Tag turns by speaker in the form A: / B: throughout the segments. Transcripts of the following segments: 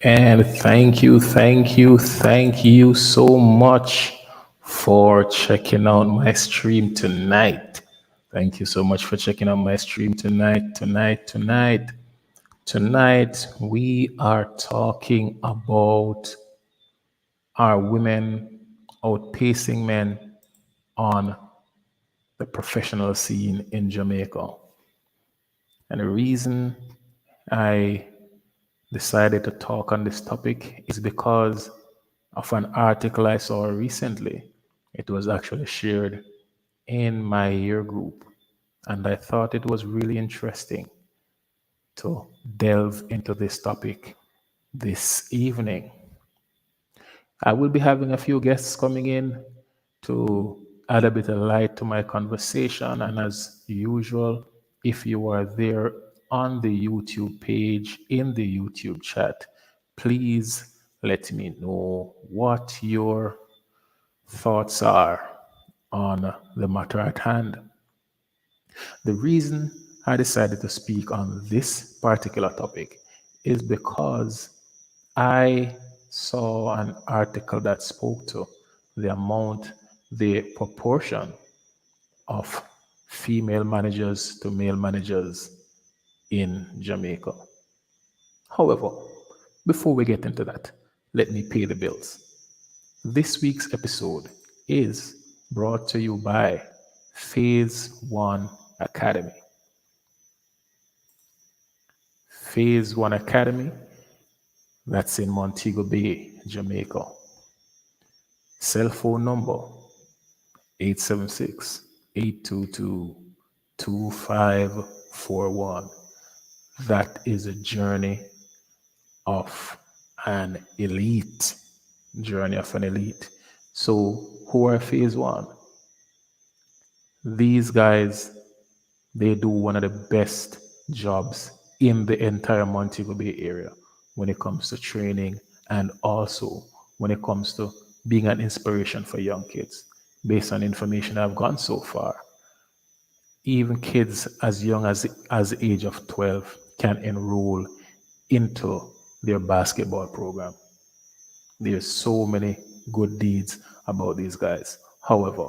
A: And thank you so much for checking out my stream tonight. Thank you so much for checking out my stream tonight. Tonight, we are talking about are women outpacing men on the professional scene in Jamaica. And the reason I decided to talk on this topic is because of an article I saw recently. It was actually shared in my year group, and I thought it was really interesting to delve into this topic this evening. I will be having a few guests coming in to add a bit of light to my conversation. And as usual, if you are there on the YouTube page, in the YouTube chat, please let me know what your thoughts are on the matter at hand. The reason I decided to speak on this particular topic is because I saw an article that spoke to the amount, the proportion of female managers to male managers in Jamaica. However, before we get into that, let me pay the bills. This week's episode is brought to you by Phase 1 Academy. Phase 1 Academy, that's in Montego Bay, Jamaica. Cell phone number 876-822-2541. That is a journey of an elite. Journey of an elite. So, who are phase one? These guys, they do one of the best jobs in the entire Montego Bay area when it comes to training and also when it comes to being an inspiration for young kids. Based on information I've gotten so far, even kids as young as the age of 12 can enroll into their basketball program. There's so many good deeds about these guys. However,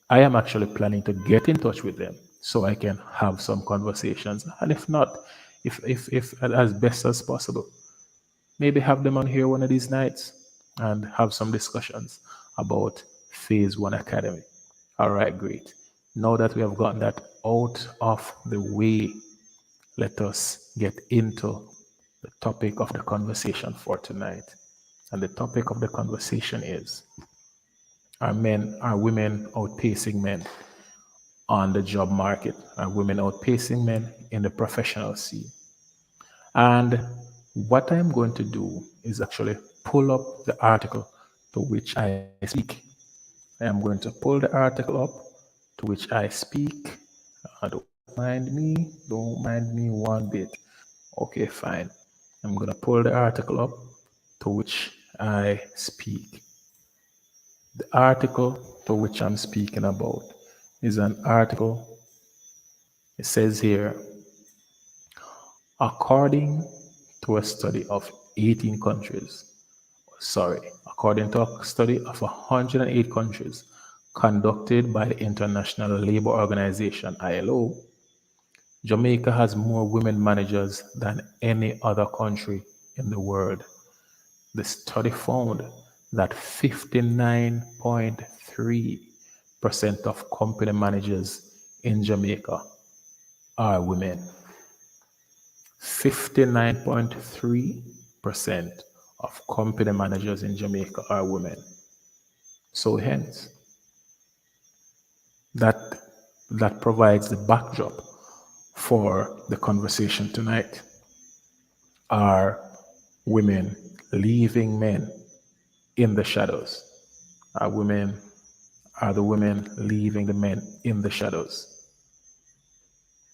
A: I am actually planning to get in touch with them so I can have some conversations. And if not, if as best as possible, maybe have them on here one of these nights and have some discussions about Phase 1 Academy. All right, great. Now that we have gotten that out of the way, let us get into the topic of the conversation for tonight. And the topic of the conversation is, are women outpacing men on the job market? Are women outpacing men in the professional scene? And what I'm going to do is actually pull up the article to which I speak. I am going to pull the article up to which I speak. Don't mind me one bit. Okay, fine. I'm going to pull the article up to which I speak. The article to which I'm speaking about is an article. It says here, according to a study of 18 countries, according to a study of 108 countries conducted by the International Labour Organization, ILO, Jamaica has more women managers than any other country in the world. The study found that 59.3% of company managers in Jamaica are women. 59.3% of company managers in Jamaica are women. So hence, that that provides the backdrop for the conversation tonight. Are women leaving men in the shadows? Are women are the women leaving the men in the shadows?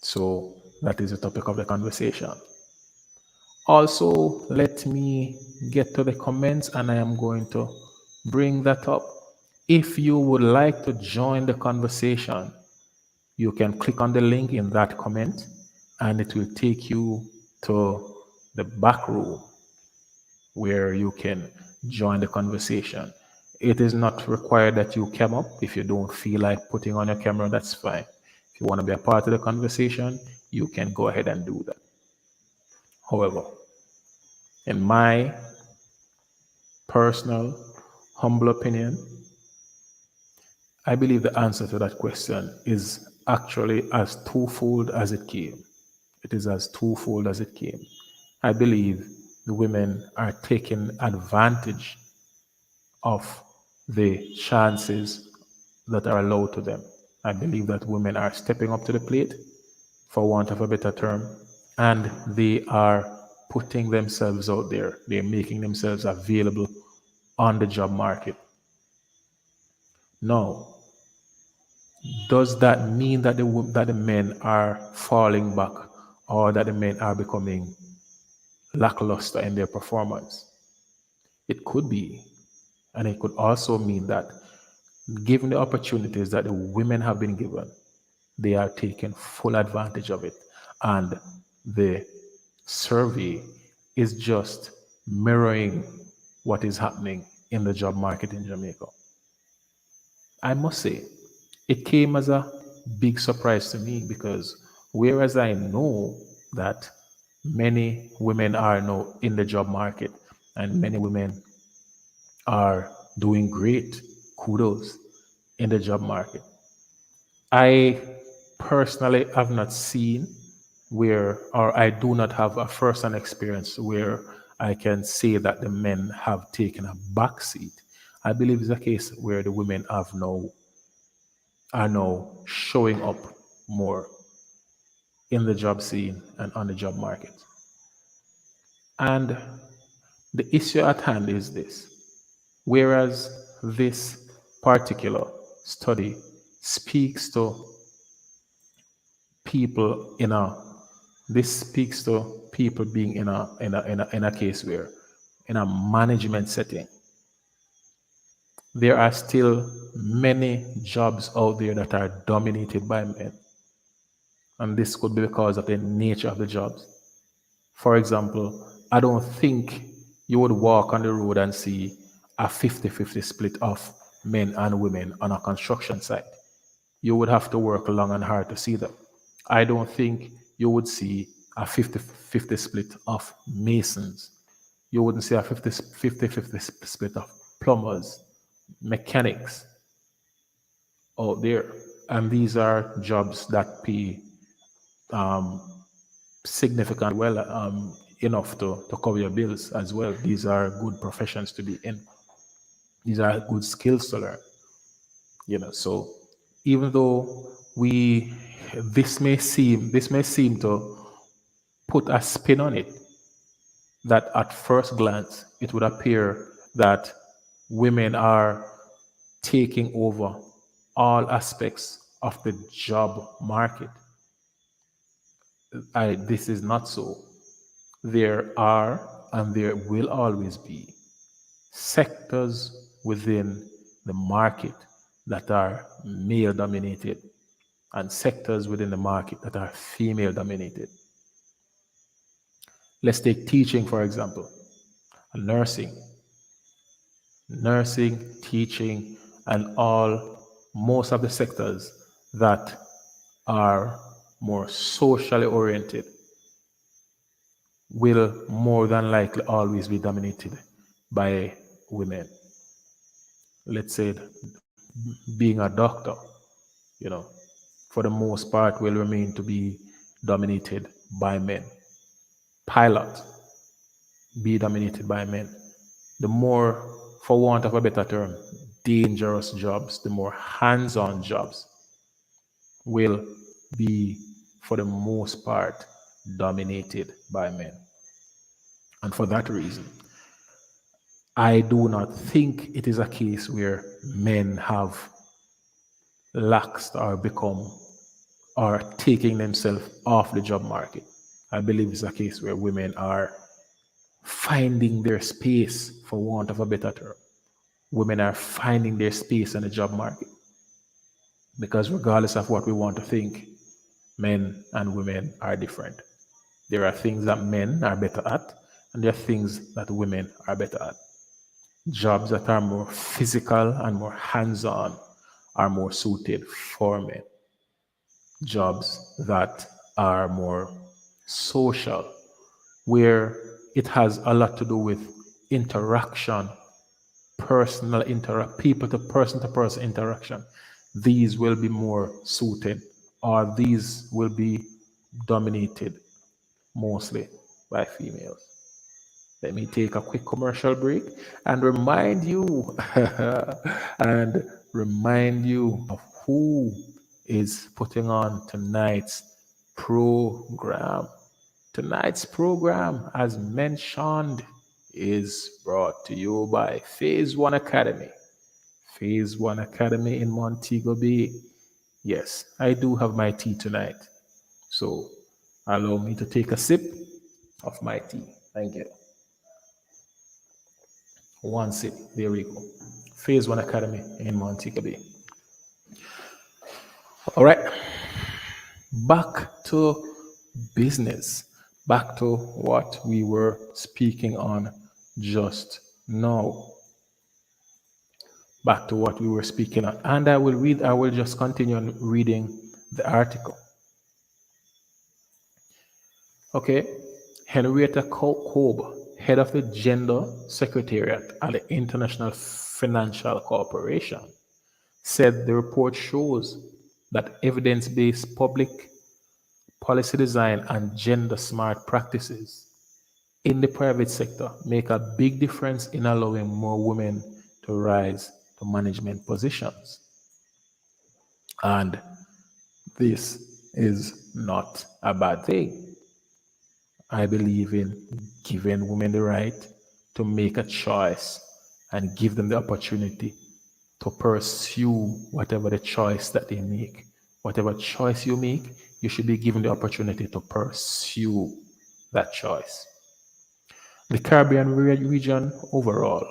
A: So that is the topic of the conversation. Also, let me get to the comments and I am going to bring that up. If you would like to join the conversation, you can click on the link in that comment and it will take you to the back room where you can join the conversation. It is not required that you come up. If you don't feel like putting on your camera, that's fine. If you want to be a part of the conversation, you can go ahead and do that. However, in my personal, humble opinion, I believe the answer to that question is actually as twofold as it came. It is as twofold as it came. I believe the women are taking advantage of the chances that are allowed to them. I believe that women are stepping up to the plate, for want of a better term, and they are putting themselves out there. They're making themselves available on the job market. Now, does that mean that the men are falling back or that the men are becoming lackluster in their performance? It could be. And it could also mean that given the opportunities that the women have been given, they are taking full advantage of it. And the survey is just mirroring what is happening in the job market in Jamaica. I must say, it came as a big surprise to me because whereas I know that many women are now in the job market and many women are doing great, kudos in the job market, I personally have not seen where, or I do not have a first hand experience where I can say that the men have taken a back seat. I believe it's a case where the women are now showing up more in the job scene and on the job market. And the issue at hand is this. Whereas this particular study speaks to people in a this speaks to people being in a case where in a management setting there are still many jobs out there that are dominated by men, and this could be because of the nature of the jobs. For example, I don't think you would walk on the road and see a 50-50 split of men and women on a construction site. You would have to work long and hard to see that. I don't think you would see a 50-50 split of masons. You wouldn't see a 50-50 split of plumbers, mechanics out there. And these are jobs that pay significant well enough to cover your bills as well. These are good professions to be in. These are good skills to learn. So even though we this may seem to put a spin on it, that at first glance it would appear that women are taking over all aspects of the job market. This is not so. There are and there will always be sectors within the market that are male dominated and sectors within the market that are female dominated. Let's take teaching, for example, nursing, teaching, and most of the sectors that are more socially oriented will more than likely always be dominated by women. Let's say being a doctor, you know, for the most part will remain to be dominated by men. Pilot, be dominated by men. The more, for want of a better term, dangerous jobs, the more hands on jobs will be, for the most part, dominated by men. And for that reason, I do not think it is a case where men have laxed or become or taking themselves off the job market. I believe it's a case where women are finding their space, for want of a better term. Women are finding their space in the job market because, regardless of what we want to think, men and women are different. There are things that men are better at, and there are things that women are better at. Jobs that are more physical and more hands on are more suited for men. Jobs that are more social, where it has a lot to do with interaction, people to person interaction. These will be more suited, or these will be dominated mostly by females. Let me take a quick commercial break and remind you and remind you of who is putting on tonight's program. Tonight's program, as mentioned, is brought to you by Phase One Academy. Phase One Academy in Montego Bay. Yes, I do have my tea tonight. So allow me to take a sip of my tea. Thank you. One sip. There we go. Phase One Academy in Montego Bay. All right. Back to business. Back to what we were speaking on just now. Back to what we were speaking on. And I will just continue on reading the article. Okay. Henrietta Kobe, head of the Gender Secretariat at the International Financial Corporation, said the report shows that evidence based public policy design and gender smart practices in the private sector make a big difference in allowing more women to rise to management positions. And this is not a bad thing. I believe in giving women the right to make a choice and give them the opportunity to pursue whatever the choice that they make. Whatever choice you make, you should be given the opportunity to pursue that choice. The Caribbean region overall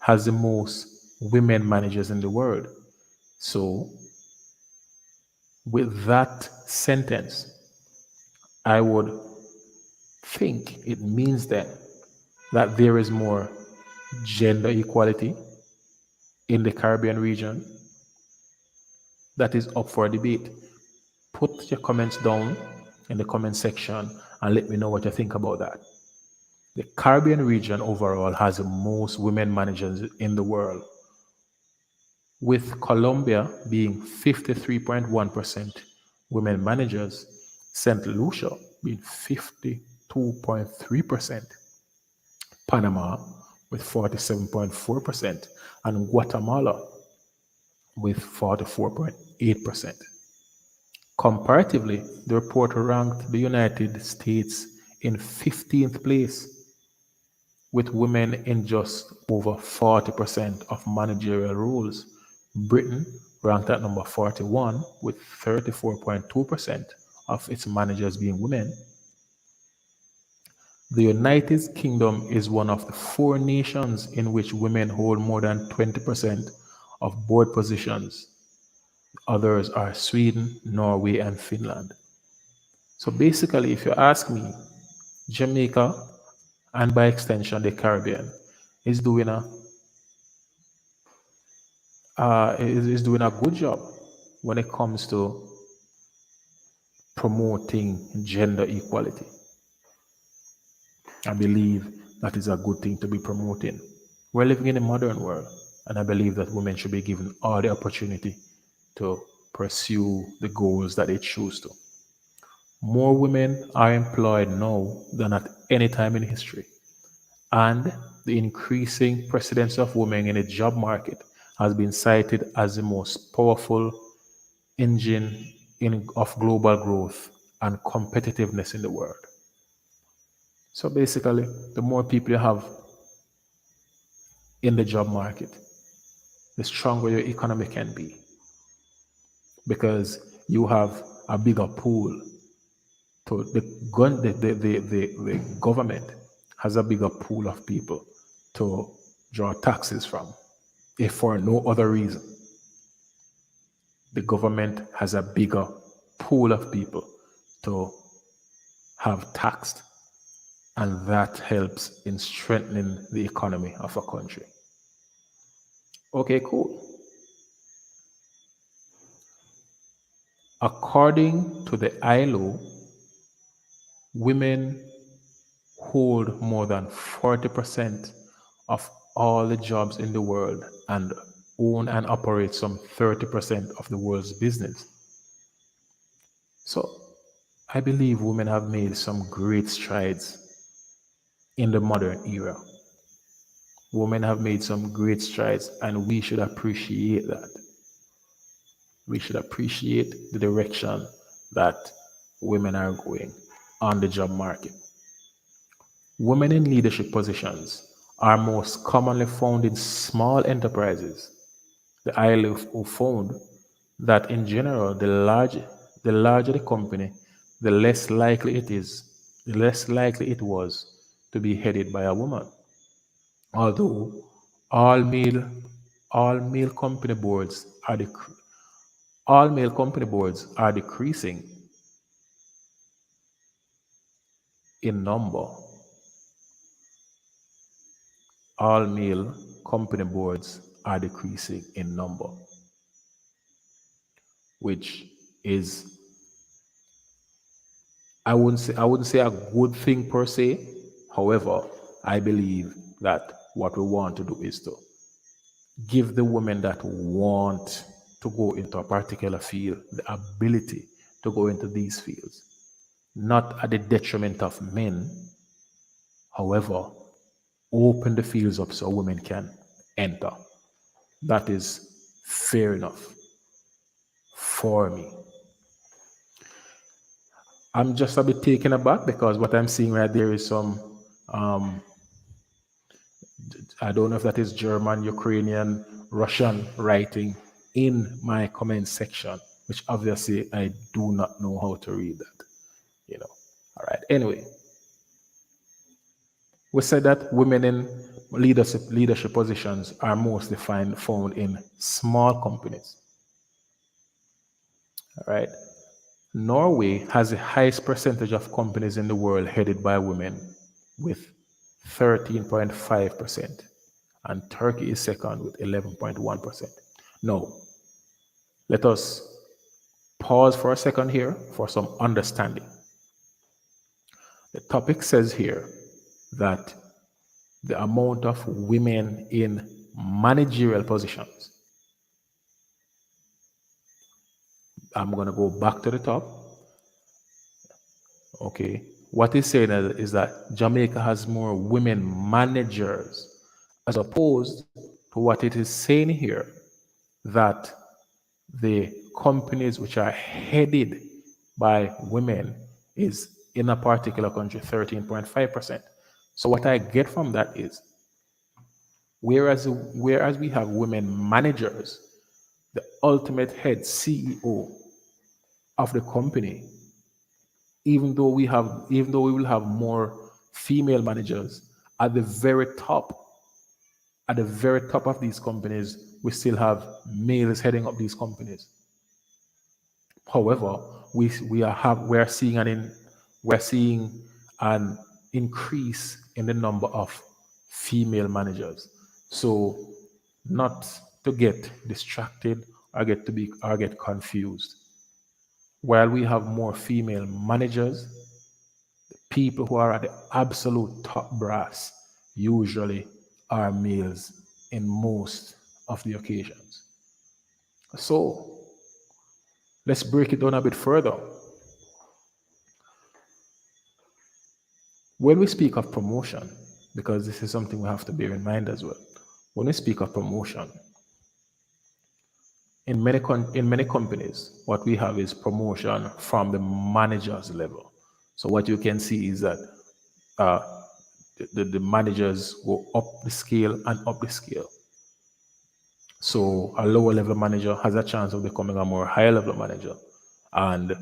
A: has the most women managers in the world. So, with that sentence, I would think it means then that there is more gender equality in the Caribbean region that is up for debate. Put your comments down in the comment section and let me know what you think about that. The Caribbean region overall has the most women managers in the world, with Colombia being 53.1% women managers, St. Lucia being 52.3%, Panama with 47.4%, and Guatemala with 44.8%. Comparatively, the report ranked the United States in 15th place, with women in just over 40% of managerial roles. Britain ranked at number 41 with 34.2% of its managers being women. The United Kingdom is one of the four nations in which women hold more than 20% of board positions. Others are Sweden, Norway, and Finland. So basically, if you ask me, Jamaica and by extension the Caribbean is doing a is doing a good job when it comes to promoting gender equality. I believe that is a good thing to be promoting. We're living in a modern world, and I believe that women should be given all the opportunity to pursue the goals that they choose to. More women are employed now than at any time in history, and the increasing presence of women in the job market has been cited as the most powerful engine of global growth and competitiveness in the world. So basically, the more people you have in the job market, the stronger your economy can be because you have a bigger pool to the government has a bigger pool of people to draw taxes from. If for no other reason, the government has a bigger pool of people to have taxed, and that helps in strengthening the economy of a country. Okay, cool. According to the ILO, women hold more than 40% of all the jobs in the world and own and operate some 30% of the world's business. So I believe women have made some great strides in the modern era. Women have made some great strides, and we should appreciate that. We should appreciate the direction that women are going on the job market. Women in leadership positions are most commonly found in small enterprises. The ILO found that in general, the larger the company, the less likely it was to be headed by a woman. Although all male all male company boards are all male company boards are decreasing in number, all male company boards are decreasing in number, which is I wouldn't say a good thing per se. However, I believe that what we want to do is to give the women that want to go into a particular field the ability to go into these fields, not at the detriment of men. However, open the fields up so women can enter. That is fair enough for me. I'm just a bit taken aback because what I'm seeing right there is some, um, I don't know if that is German, Ukrainian, Russian writing in my comment section, which obviously I do not know how to read that. You know. All right. Anyway, we said that women in leadership positions are mostly found in small companies. All right. Norway has the highest percentage of companies in the world headed by women with 13.5%, and Turkey is second with 11.1%. Now, let us pause for a second here for some understanding. The topic says here that the amount of women in managerial positions. I'm going to go back to the top. Okay. What he's saying is that Jamaica has more women managers as opposed to what it is saying here that the companies which are headed by women is in a particular country 13.5%. So what I get from that is whereas we have women managers, the ultimate head CEO of the company, even though we will have more female managers at the very top, of these companies, we still have males heading up these companies. However, we are seeing an increase in the number of female managers. So, not to get distracted or get confused. While we have more female managers, people who are at the absolute top brass usually are males in most of the occasions. So let's break it down a bit further. When we speak of promotion, because this is something we have to bear in mind as well, when we speak of promotion, in many companies, what we have is promotion from the manager's level. So what you can see is that uh, the managers go up the scale and up the scale. So a lower level manager has a chance of becoming a more higher level manager, and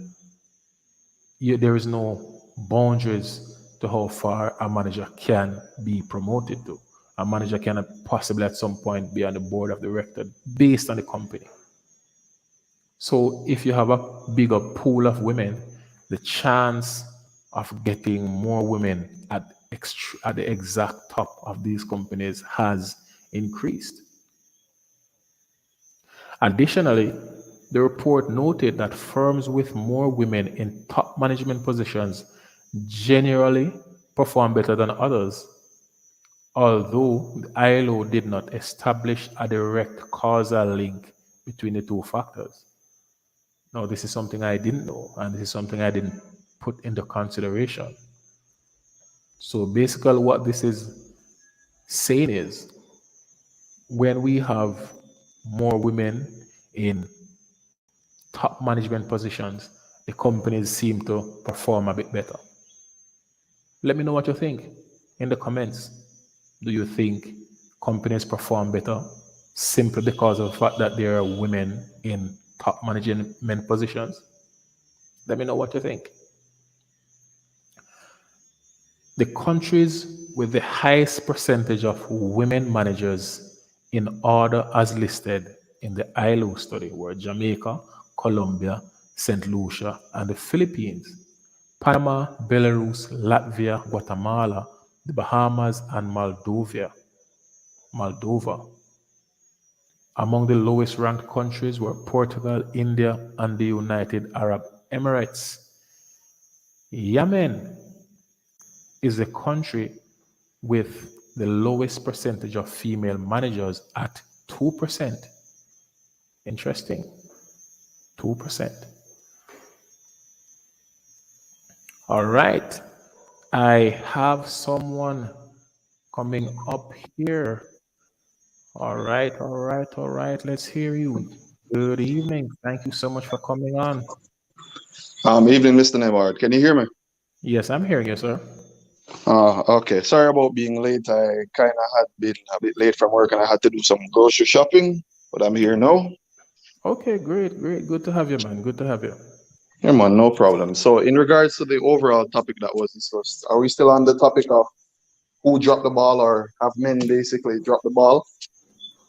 A: there is no boundaries to how far a manager can be promoted to. A manager can possibly at some point be on the board of directors based on the company. So if you have a bigger pool of women, the chance of getting more women at the exact top of these companies has increased. Additionally, the report noted that firms with more women in top management positions generally perform better than others, although the ILO did not establish a direct causal link between the two factors. Now, this is something I didn't know, and this is something I didn't put into consideration. So, basically, what this is saying is when we have more women in top management positions, the companies seem to perform a bit better. Let me know what you think in the comments. Do you think companies perform better simply because of the fact that there are women in top management positions? Let me know what you think. The countries with the highest percentage of women managers in order as listed in the ILO study were Jamaica, Colombia, St. Lucia, and the Philippines. Panama, Belarus, Latvia, Guatemala, the Bahamas, and Moldova. Moldova. Among the lowest ranked countries were Portugal, India, and the United Arab Emirates. Yemen is the country with the lowest percentage of female managers at 2%. Interesting. 2%. All right. I have someone coming up here. All right, all right, all right. Let's hear you. Good evening. Thank you so much for coming on.
B: Evening, Mr. Nemard. Can you hear me?
A: Yes, I'm hearing you, sir.
B: Okay. Sorry about being late. I kind of had been a bit late from work and I had to do some grocery shopping, but I'm here now.
A: Okay, great, great. Good to have you, man. Good to have you.
B: Yeah, man, no problem. So, in regards to the overall topic that was discussed, are we still on the topic of who dropped the ball or have men basically dropped the ball?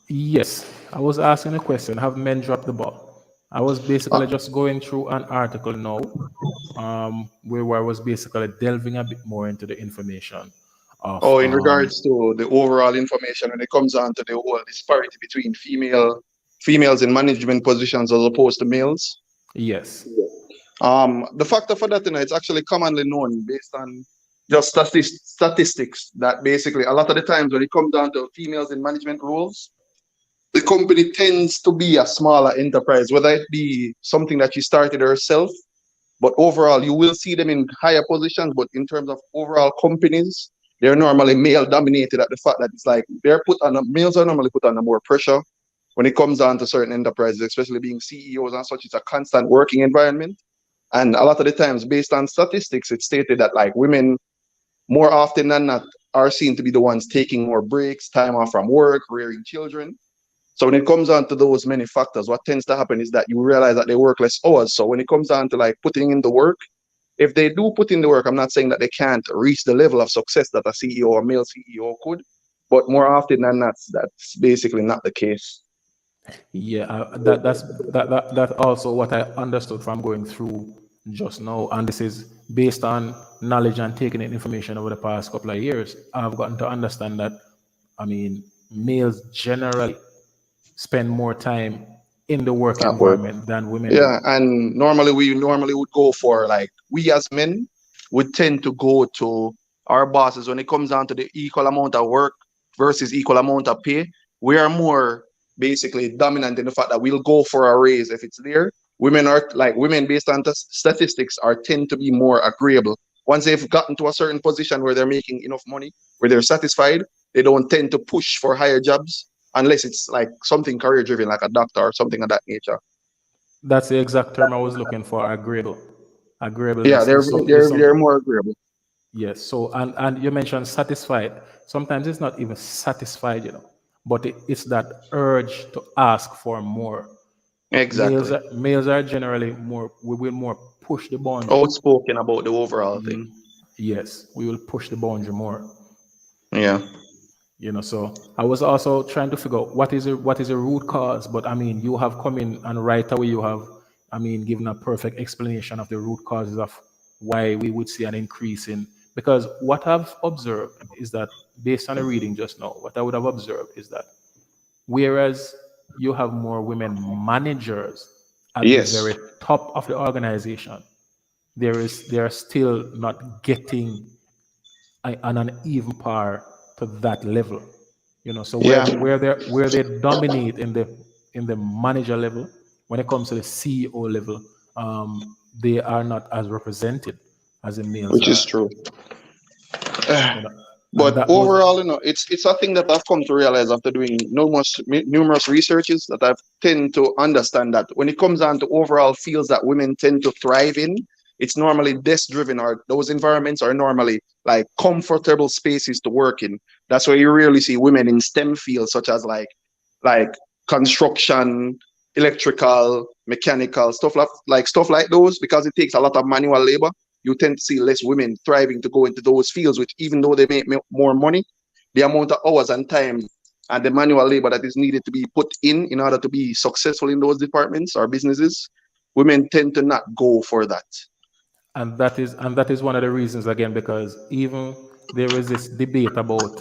A: Yes, I was asking a question. Have men dropped the ball? I was
B: Uh,
A: basically just going through an article now, where I was basically delving a bit more into the information of
B: in regards to the overall information when it comes on to the whole disparity between females in management positions as opposed to males.
A: yes.
B: The factor for that, it's actually commonly known based on just statistics that basically a lot of the times when it comes down to females in management roles, the company tends to be a smaller enterprise, whether it be something that she started herself, but overall you will see them in higher positions. But in terms of overall companies, they're normally male dominated at the fact that it's like males are normally put under more pressure when it comes down to certain enterprises, especially being CEOs and such. It's a constant working environment. And a lot of the times, based on statistics, it's stated that like women more often than not are seen to be the ones taking more breaks, time off from work, rearing children. So when it comes down to those many factors, what tends to happen is that you realize that they work less hours. So when it comes down to like putting in the work, if they do put in the work, I'm not saying that they can't reach the level of success that a CEO or male CEO could, but more often than not, that's basically not the case.
A: Yeah, that also what I understood from going through just now, and this is based on knowledge and taking in information over the past couple of years. I've gotten to understand that, I mean, males generally spend more time in the work
B: At work.
A: environment than women do.
B: Yeah, and we normally would go for like we as men would tend to go to our bosses when it comes down to the equal amount of work versus equal amount of pay. We are more basically dominant in the fact that we'll go for a raise if it's there. Women based on the statistics are tend to be more agreeable. Once they've gotten to a certain position where they're making enough money, where they're satisfied, they don't tend to push for higher jobs unless it's like something career driven, like a doctor or something of that nature.
A: That's the exact term I was looking for. Agreeable.
B: Yeah,
A: Agreeableness
B: they're
A: is
B: they're they're
A: something.
B: more agreeable.
A: Yes. So, and you mentioned satisfied. Sometimes it's not even satisfied, but it's that urge to ask for more. Males
B: Exactly.
A: are, males are generally more. We will more push the boundary.
B: Outspoken about the overall thing.
A: Yes, we will push the boundary more.
B: Yeah.
A: So I was also trying to figure out what is a root cause. But I mean, you have come in and right away you have, I mean, given a perfect explanation of the root causes of why we would see an increase in. Because what I've observed is that, based on the reading just now, what I would have observed is that, whereas you have more women managers at the
B: Yes.
A: very top of the organization, they are still not getting on an even par to that level. So
B: Yeah.
A: where they dominate in the manager level, when it comes to the CEO level, they are not as represented as the males
B: Which is
A: are.
B: true.
A: You know, and
B: But
A: that was
B: overall, it's a thing that I've come to realize after doing numerous researches that I've tend to understand that when it comes down to overall fields that women tend to thrive in, it's normally desk driven, or those environments are normally like comfortable spaces to work in. That's why you rarely see women in STEM fields such as like construction, electrical, mechanical, stuff like those, because it takes a lot of manual labor. You tend to see less women thriving to go into those fields, which even though they make more money, the amount of hours and time and the manual labor that is needed to be put in order to be successful in those departments or businesses, women tend to not go for that.
A: and that is one of the reasons, again, because even there is this debate about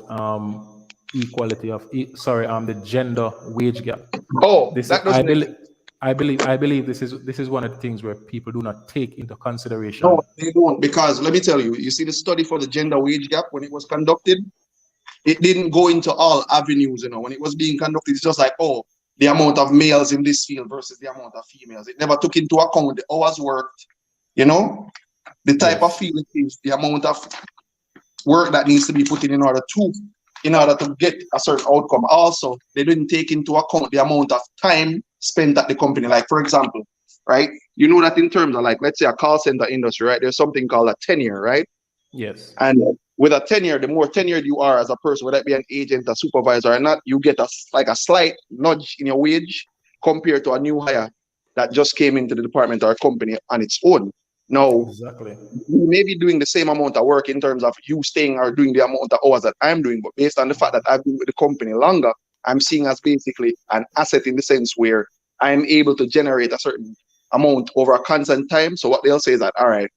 A: equality of the gender wage gap.
B: Oh,
A: This is,
B: that doesn't exist.
A: I believe this is one of the things where people do not take into
B: No,
A: consideration.
B: they don't, because let me tell you, you see the study for the gender wage gap when it was conducted, it didn't go into all avenues, when it was being conducted, it's just like, oh, the amount of males in this field versus the amount of females. It never took into account the hours worked, you know, the type of
A: Yes,
B: field it is, the amount of work that needs to be put in order to get a certain outcome. Also, they didn't take into account the amount of time spent at the company. Like, for example, right? You know that in terms of, like, let's say a call center industry, right? There's something called a tenure, right?
A: yes,
B: And with a tenure, the more tenured you are as a person, whether it be an agent, a supervisor, or not, you get a slight nudge in your wage compared to a new hire that just came into the department or company on its own. Now,
A: exactly,
B: you may be doing the same amount of work in terms of you staying or doing the amount of hours that I'm doing, but based on the fact that I've been with the company longer, I'm seeing as basically an asset in the sense where I'm able to generate a certain amount over a constant time. So what they'll say is that, all right,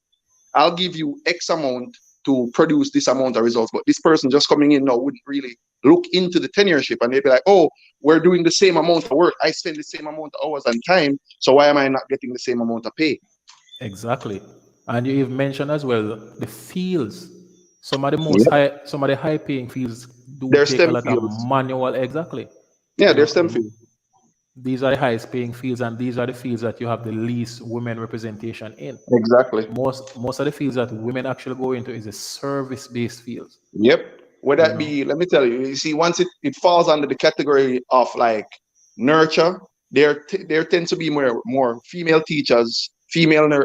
B: I'll give you X amount to produce this amount of results, but this person just coming in now wouldn't really look into the tenureship, and they'd be like, oh, we're doing the same amount of work. I spend the same amount of hours and time. So why am I not getting the same amount of pay?
A: exactly. And you even mentioned as well the fields.
B: Yeah.
A: Some of the high paying fields do
B: There's
A: take a
B: STEM
A: lot of
B: fields.
A: manual. Exactly.
B: Yeah,
A: You
B: there's
A: know,
B: STEM fields.
A: these are the highest paying fields, and these are the fields that you have the least women representation in.
B: Exactly.
A: Most of the fields that women actually go into is the service based fields.
B: Yep. Would
A: You
B: that
A: know,
B: be, let me tell you, you see, once it falls under the category of like nurture, there tends to be more female teachers,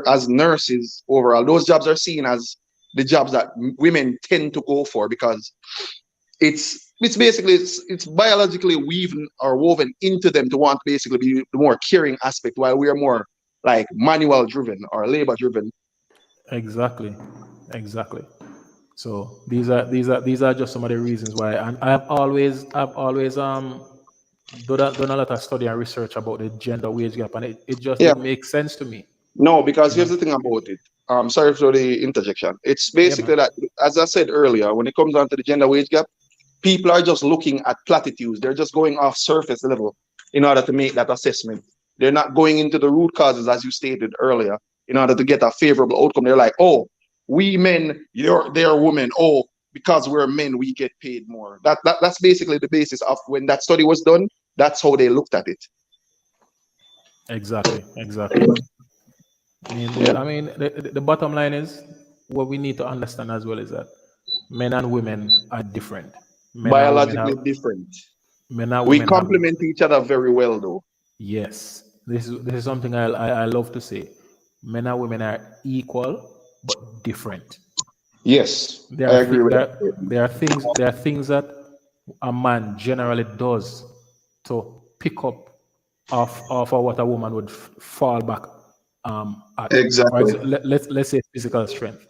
B: as nurses overall. Those jobs are seen as the jobs that women tend to go for, because it's basically it's biologically woven into them to want to basically be the more caring aspect, while we are more like manual driven or labor driven.
A: exactly, exactly. So these are just some of the reasons why, and I've always done a lot of study and research about the gender wage gap, and it just
B: Yeah.
A: didn't make sense to me.
B: No, because
A: You
B: here's
A: know,
B: the thing about it. Sorry for the interjection. It's
A: yeah,
B: basically
A: man,
B: that, as I said earlier, when it comes down to the gender wage gap, people are just looking at platitudes. They're just going off surface level in order to make that assessment. They're not going into the root causes, as you stated earlier, in order to get a favorable outcome. They're like, oh, we men, they're women. Oh, because we're men, we get paid more. That's basically the basis of when that study was done. That's how they looked at it.
A: exactly, exactly. I mean, the bottom line is what we need to understand as well is that men and women are different. Men and women
B: Biologically
A: have
B: different.
A: men and
B: We
A: women have
B: complement each other very well, though.
A: yes. This is something I love to say. Men and women are equal but different.
B: Yes,
A: There
B: I
A: are
B: agree
A: th-
B: with
A: there
B: that.
A: there are things that a man generally does to pick up of what a woman would fall back at. For
B: Exactly.
A: example, let's say physical strength.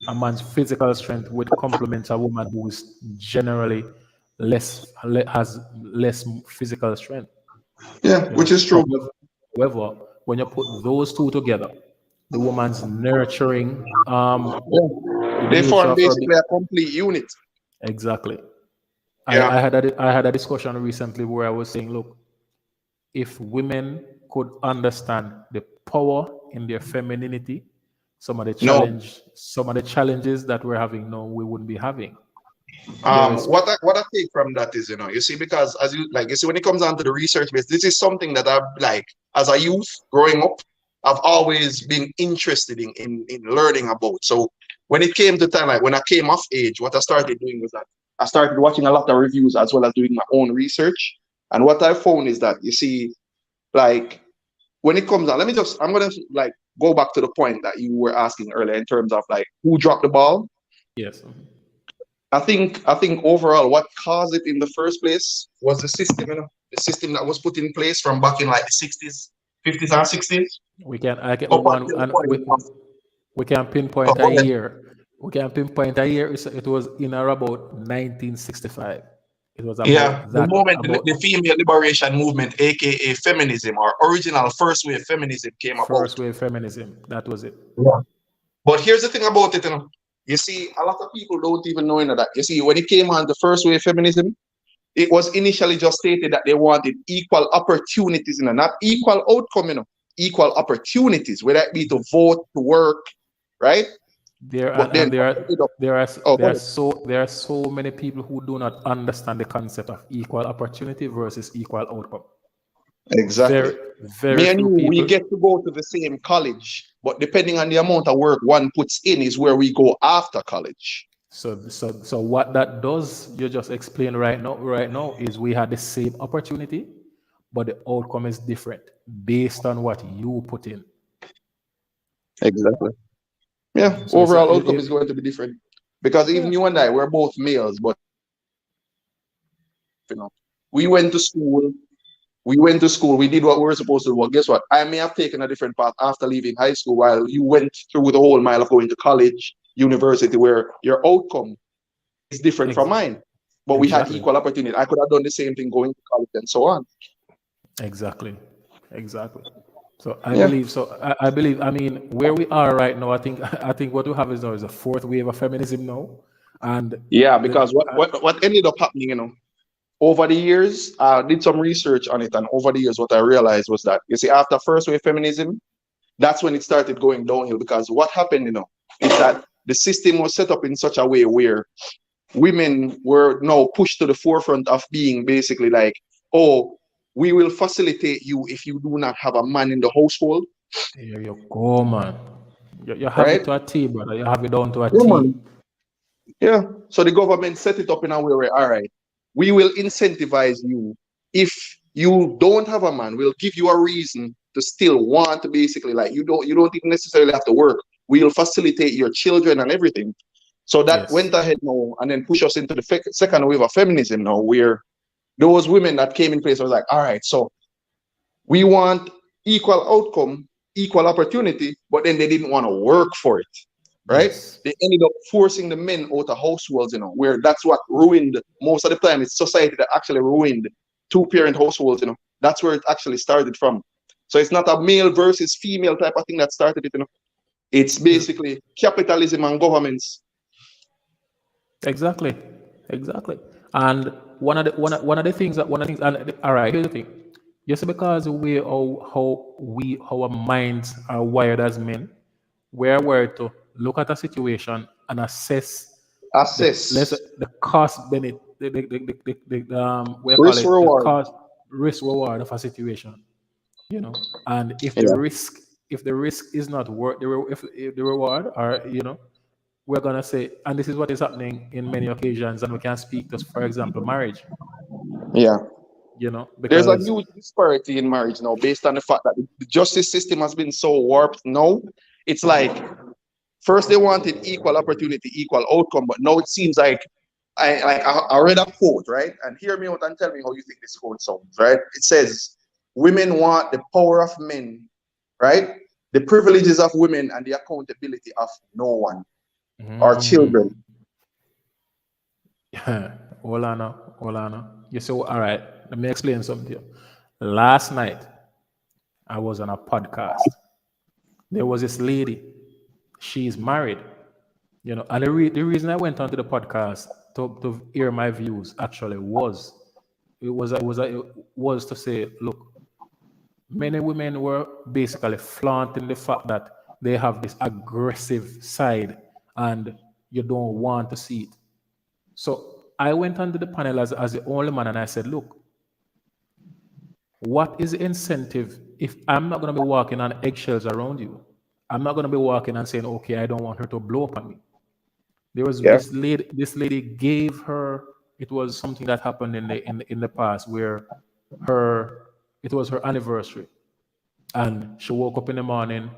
A: A man's physical strength would complement a woman who is generally has less physical strength.
B: Yeah,
A: You
B: which
A: know,
B: is true.
A: however, when you put those two together, the woman's nurturing, the
B: Yeah. They
A: nature
B: form
A: of her.
B: basically a complete unit.
A: Exactly. I
B: Yeah.
A: had a discussion recently where I was saying, look, if women could understand the power in their femininity,
B: No.
A: some of the challenges that we're having now, we wouldn't be having. There is
B: What I take from that is, you see, because as you see, when it comes down to the research base, this is something that I've, like, as a youth growing up, I've always been interested in learning about. So when it came to time, like when I came of age, what I started doing was that I started watching a lot of reviews as well as doing my own research. And what I found is that, you see, like, when it comes down, I'm gonna like go back to the point that you were asking earlier in terms of like who dropped the ball.
A: yes,
B: I think overall what caused it in the first place was the system, the system that was put in place from back in like the 60s, 50s and 60s
A: we can I can
B: up
A: one
B: until the
A: and
B: point of,
A: we can
B: oh,
A: pinpoint
B: go
A: a
B: ahead.
A: year. We can pinpoint a year. It was in or about 1965. It was
B: Yeah,
A: about
B: the
A: that
B: moment
A: about
B: the female liberation movement, aka feminism or original first wave feminism, came about.
A: first wave feminism. That was it.
B: Yeah. But here's the thing about it. You see, a lot of people don't even know that. You see, when it came on the first wave feminism, it was initially just stated that they wanted equal opportunities, not equal outcome, equal opportunities, whether it be to vote, to work, right?
A: There
B: But
A: and
B: then
A: there
B: what
A: are
B: ended up,
A: there are
B: oh, go
A: there are
B: ahead.
A: so many people who do not understand the concept of equal opportunity versus equal outcome.
B: Exactly.
A: Very very
B: Me and
A: few
B: you, we
A: people.
B: get to go to the same college, but depending on the amount of work one puts in, is where we go after college.
A: So what that does, you just explain right now is we had the same opportunity, but the outcome is different based on what you put in.
B: Exactly. Yeah,
A: So it's
B: overall
A: a,
B: outcome is going to be different because even
A: yeah.
B: you and I, we're both males, but we went to school. We went to school. We did what we were supposed to do. Well, guess what? I may have taken a different path after leaving high school, while you went through the whole mile of going to college, university, where your outcome is different
A: Ex-
B: from mine. But we had
A: exactly.
B: equal opportunity. I could have done the same thing going to college and so on.
A: Exactly. Exactly. So I
B: Yeah.
A: believe so I believe I mean where we are right now, I think I think what we have is now is a fourth wave of feminism now. And
B: Yeah,
A: the
B: because what ended up happening, over the years, I did some research on it, and over the years, what I realized was that, you see, after first wave feminism, that's when it started going downhill. Because what happened, is that the system was set up in such a way where women were now pushed to the forefront of being basically like, oh, we will facilitate you if you do not have a man in the household,
A: here you go, man. You have it
B: right?
A: to a T, brother. You have it down to a
B: Yeah,
A: T.
B: man. Yeah. So the government set it up in a way where, all right, we will incentivize you. If you don't have a man, we'll give you a reason to still want to basically, like, you don't even necessarily have to work. We'll facilitate your children and everything. So that
A: Yes.
B: went ahead now and then push us into the second wave of feminism now, where those women that came in place was like, all right, so we want equal outcome, equal opportunity, but then they didn't want to work for it, right?
A: Yes.
B: They ended up forcing the men out of households, where that's what ruined most of the time. It's society that actually ruined two-parent households, That's where it actually started from. So it's not a male versus female type of thing that started it. It's
A: Is-
B: basically capitalism and governments.
A: Exactly. Exactly. And one of the things and all right, here's the thing. Just because we how our minds are wired as men, we're wired to look at a situation and assess
B: Assess
A: the cost benefit what you call
B: risk
A: it, the
B: reward.
A: cost risk reward of a situation, and
B: Yeah.
A: if the risk is not worth if the reward, or we're gonna say, and this is what is happening in many occasions, and we can speak to, for example, marriage,
B: Yeah. There's a
A: because
B: huge disparity in marriage now based on the fact that the justice system has been so warped now. It's like first they wanted equal opportunity, equal outcome, but now it seems like I read a quote, right? And hear me out and tell me how you think this quote sounds, right? It says, women want the power of men, right? The privileges of women and the accountability of no one or children.
A: Olana. You say, all right, let me explain something to you. Last night, I was on a podcast. There was this lady. She's married, and the reason I went onto the podcast to hear my views actually was to say, look, many women were basically flaunting the fact that they have this aggressive side, and you don't want to see it. So I went onto the panel as the only man, and I said, look, what is the incentive if I'm not going to be walking on eggshells around you? I'm not going to be walking and saying, okay, I don't want her to blow up on me. There was
B: Yeah.
A: this lady gave her, it was something that happened in the past where her it was her anniversary, and she woke up in the morning.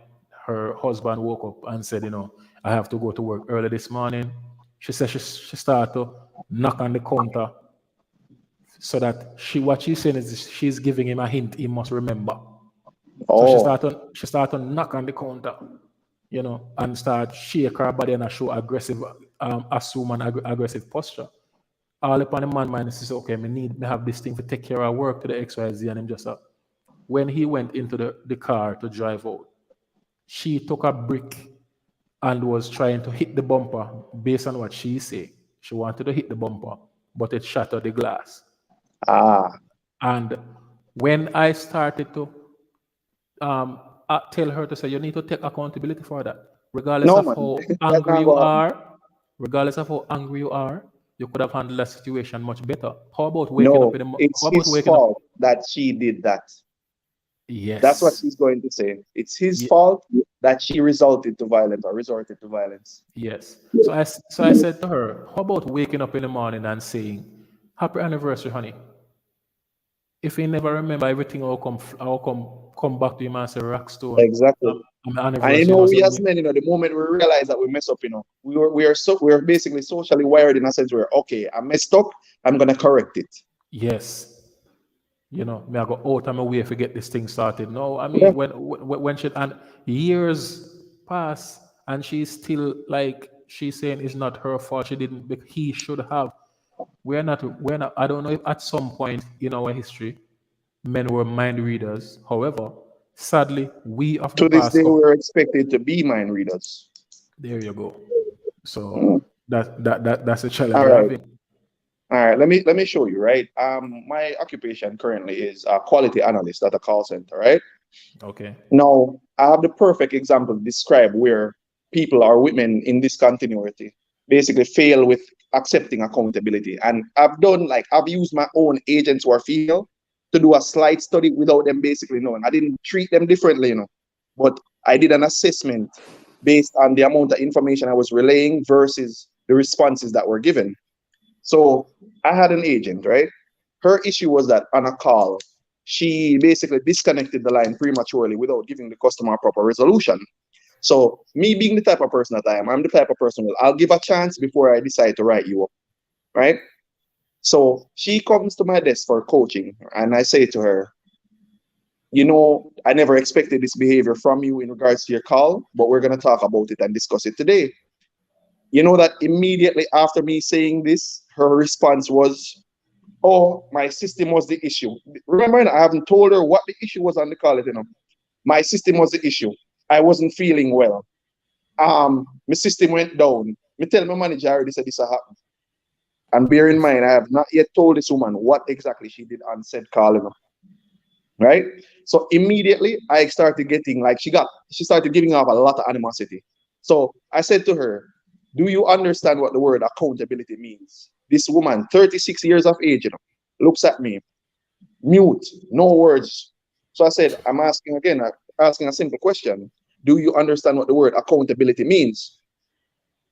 A: Her husband woke up and said, I have to go to work early this morning. She said she started to knock on the counter, so that what she's saying is she's giving him a hint he must remember. So
B: Oh,
A: she started to knock on the counter, and start shake her body and show aggressive, assume an aggressive posture. All upon the man mind says, okay, me have this thing to take care of work to the XYZ, and him just when he went into the car to drive out, she took a brick and was trying to hit the bumper based on what she said. She wanted to hit the bumper, but it shattered the glass.
B: Ah,
A: And when I started to tell her to say, you need to take accountability for that, regardless
B: no
A: of
B: man,
A: how
B: that
A: angry
B: not
A: you
B: go happen.
A: are, regardless of how angry you are, you could have handled that situation much better. How about waking up
B: No,
A: in the
B: it's
A: how about
B: his
A: waking up?
B: fault that she did that. That's what
A: Yes,
B: she's going to say. It's his
A: ye-
B: fault that she resulted to violence or resorted to violence.
A: yes. So I said to her, how about waking up in the morning and saying, "Happy anniversary, honey." If he never remember everything, I'll come back to him and say, "Rockstone,
B: Exactly.
A: on my
B: And
A: anniversary,
B: we
A: so
B: as men, the moment we realize that we mess up, we're basically socially wired in a sense where okay, I messed up, I'm gonna correct it.
A: yes." Me I go out of my way if we get this thing started. No, I
B: Yeah.
A: mean when she and years pass and she's still like she's saying it's not her fault. She didn't. He should have. We're not. We're not. I don't know if at some point in our history men were mind readers. However, sadly, we of the
B: To this
A: past.
B: day, we're expected to be mind readers.
A: There you go. So
B: Mm.
A: that's a challenge
B: All
A: we're
B: right.
A: having.
B: All right, let me show you, right? My occupation currently is a quality analyst at a call center, right?
A: Okay.
B: Now, I have the perfect example to describe where people or women in this continuity basically fail with accepting accountability. And I've used my own agents who are female to do a slight study without them basically knowing. I didn't treat them differently, but I did an assessment based on the amount of information I was relaying versus the responses that were given. So I had an agent, right? Her issue was that on a call, she basically disconnected the line prematurely without giving the customer a proper resolution. So me being the type of person that I am, I'm the type of person that I'll give a chance before I decide to write you up, right? So she comes to my desk for coaching, and I say to her, I never expected this behavior from you in regards to your call, but we're going to talk about it and discuss it today. You know that immediately after me saying this, her response was, oh, my system was the issue. Remember, I haven't told her what the issue was on the call. My system was the issue. I wasn't feeling well. My system went down. Me tell my manager already said this happened. And bear in mind, I have not yet told this woman what exactly she did on said call, right? So immediately I started getting like she started giving off a lot of animosity. So I said to her, do you understand what the word accountability means? This woman, 36 years of age, looks at me, mute, no words. So I said, I'm asking again, asking a simple question. Do you understand what the word accountability means?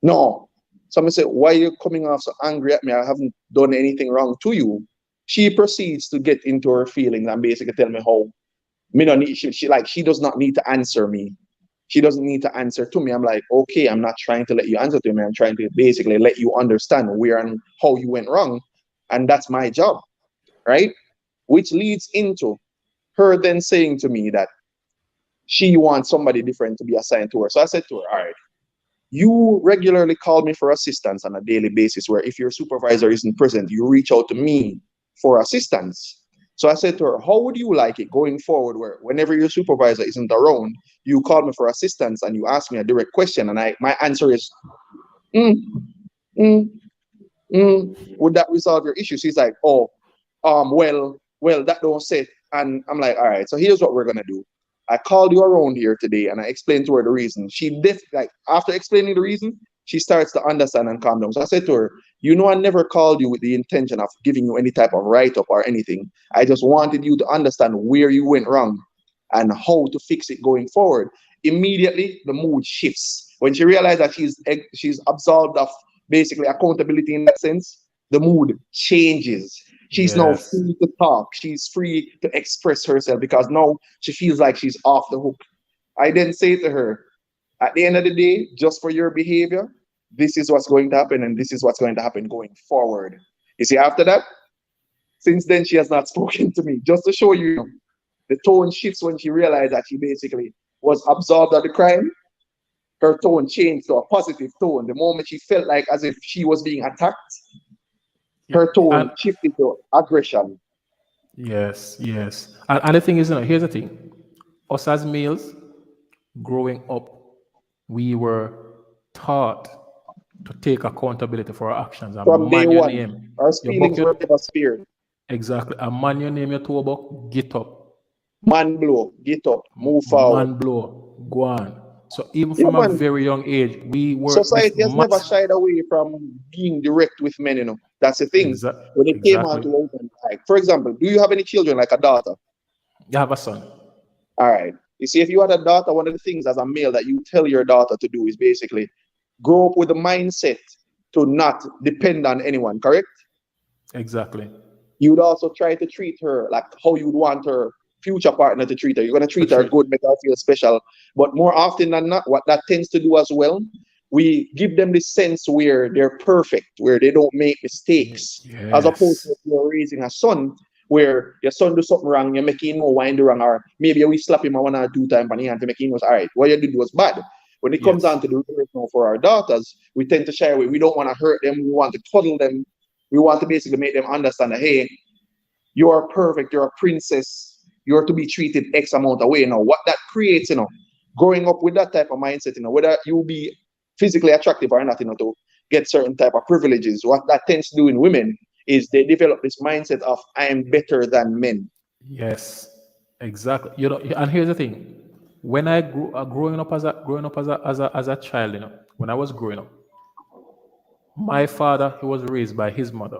B: No. Someone said, why are you coming off so angry at me? I haven't done anything wrong to you. She proceeds to get into her feelings and basically tell me how me no need, she does not need to answer me. She doesn't need to answer to me. I'm like, okay, I'm not trying to let you answer to me. I'm trying to basically let you understand where and how you went wrong. And that's my job, right? Which leads into her then saying to me that she wants somebody different to be assigned to her. So I said to her, all right, you regularly call me for assistance on a daily basis, where if your supervisor isn't present, you reach out to me for assistance. So I said to her, how would you like it going forward, where whenever your supervisor isn't around, you call me for assistance and you ask me a direct question, and my answer is, mm, mm, would that resolve your issue? She's like, oh, well, that don't say. And I'm like, all right, so here's what we're gonna do. I called you around here today and I explained to her the reason. Like after explaining the reason, she starts to understand and calm down. So I said to her, I never called you with the intention of giving you any type of write-up or anything. I just wanted you to understand where you went wrong and how to fix it going forward. Immediately the mood shifts. When she realized that she's absolved of basically accountability in that sense, the mood changes. She's now
A: Yes.
B: free to talk. She's free to express herself because now she feels like she's off the hook. I then say to her, at the end of the day, just for your behavior, this is what's going to happen and this is what's going to happen going forward. You see, after that, since then, she has not spoken to me. Just to show you, the tone shifts when she realized that she basically was absolved of the crime. Her tone changed to a positive tone. The moment she felt like as if she was being attacked,
A: Yeah.
B: her tone
A: And
B: shifted to aggression.
A: yes, yes. And the thing is, here's the thing. Us as males, growing up, we were taught to take accountability for our actions and
B: From day
A: man your
B: one,
A: name.
B: our
A: You buck
B: feelings
A: your
B: were never spared.
A: Exactly. A man you name your toe about, get up.
B: Man blow, get up, move forward.
A: Man blow, go on. So even
B: Yeah,
A: from a
B: man.
A: very young age, we work this
B: Society has never
A: mass.
B: shied away from being direct with men, That's the thing. When it came out
A: Exactly.
B: to women, like, for example, do you have any children, like a daughter?
A: You have a son.
B: All right. You see, if you had a daughter, one of the things as a male that you tell your daughter to do is basically grow up with the mindset to not depend on anyone, correct?
A: Exactly.
B: You would also try to treat her like how you'd want her future partner to treat her. You're going to
A: To
B: treat her
A: treat.
B: good, make her feel special. But more often than not, what that tends to do as well, we give them this sense where they're perfect, where they don't make mistakes, as opposed to
A: Yes.
B: if you're raising a son where your son do something wrong, you're making him know why he do wrong, or maybe we slap him one or two times and he hand to make him know, all right, what you did was bad. When it comes
A: Yes.
B: down to the reverse now for our daughters, we tend to shy away. We don't want to hurt them. We want to cuddle them. We want to basically make them understand that, hey, you are perfect, you're a princess, you're to be treated X amount of way. What that creates, growing up with that type of mindset, whether you be physically attractive or not, to get certain type of privileges, what that tends to do in women is they develop this mindset of I am better than men.
A: Yes. Exactly. And here's the thing. When I grew growing up as a child, when I was growing up, my father, he was raised by his mother.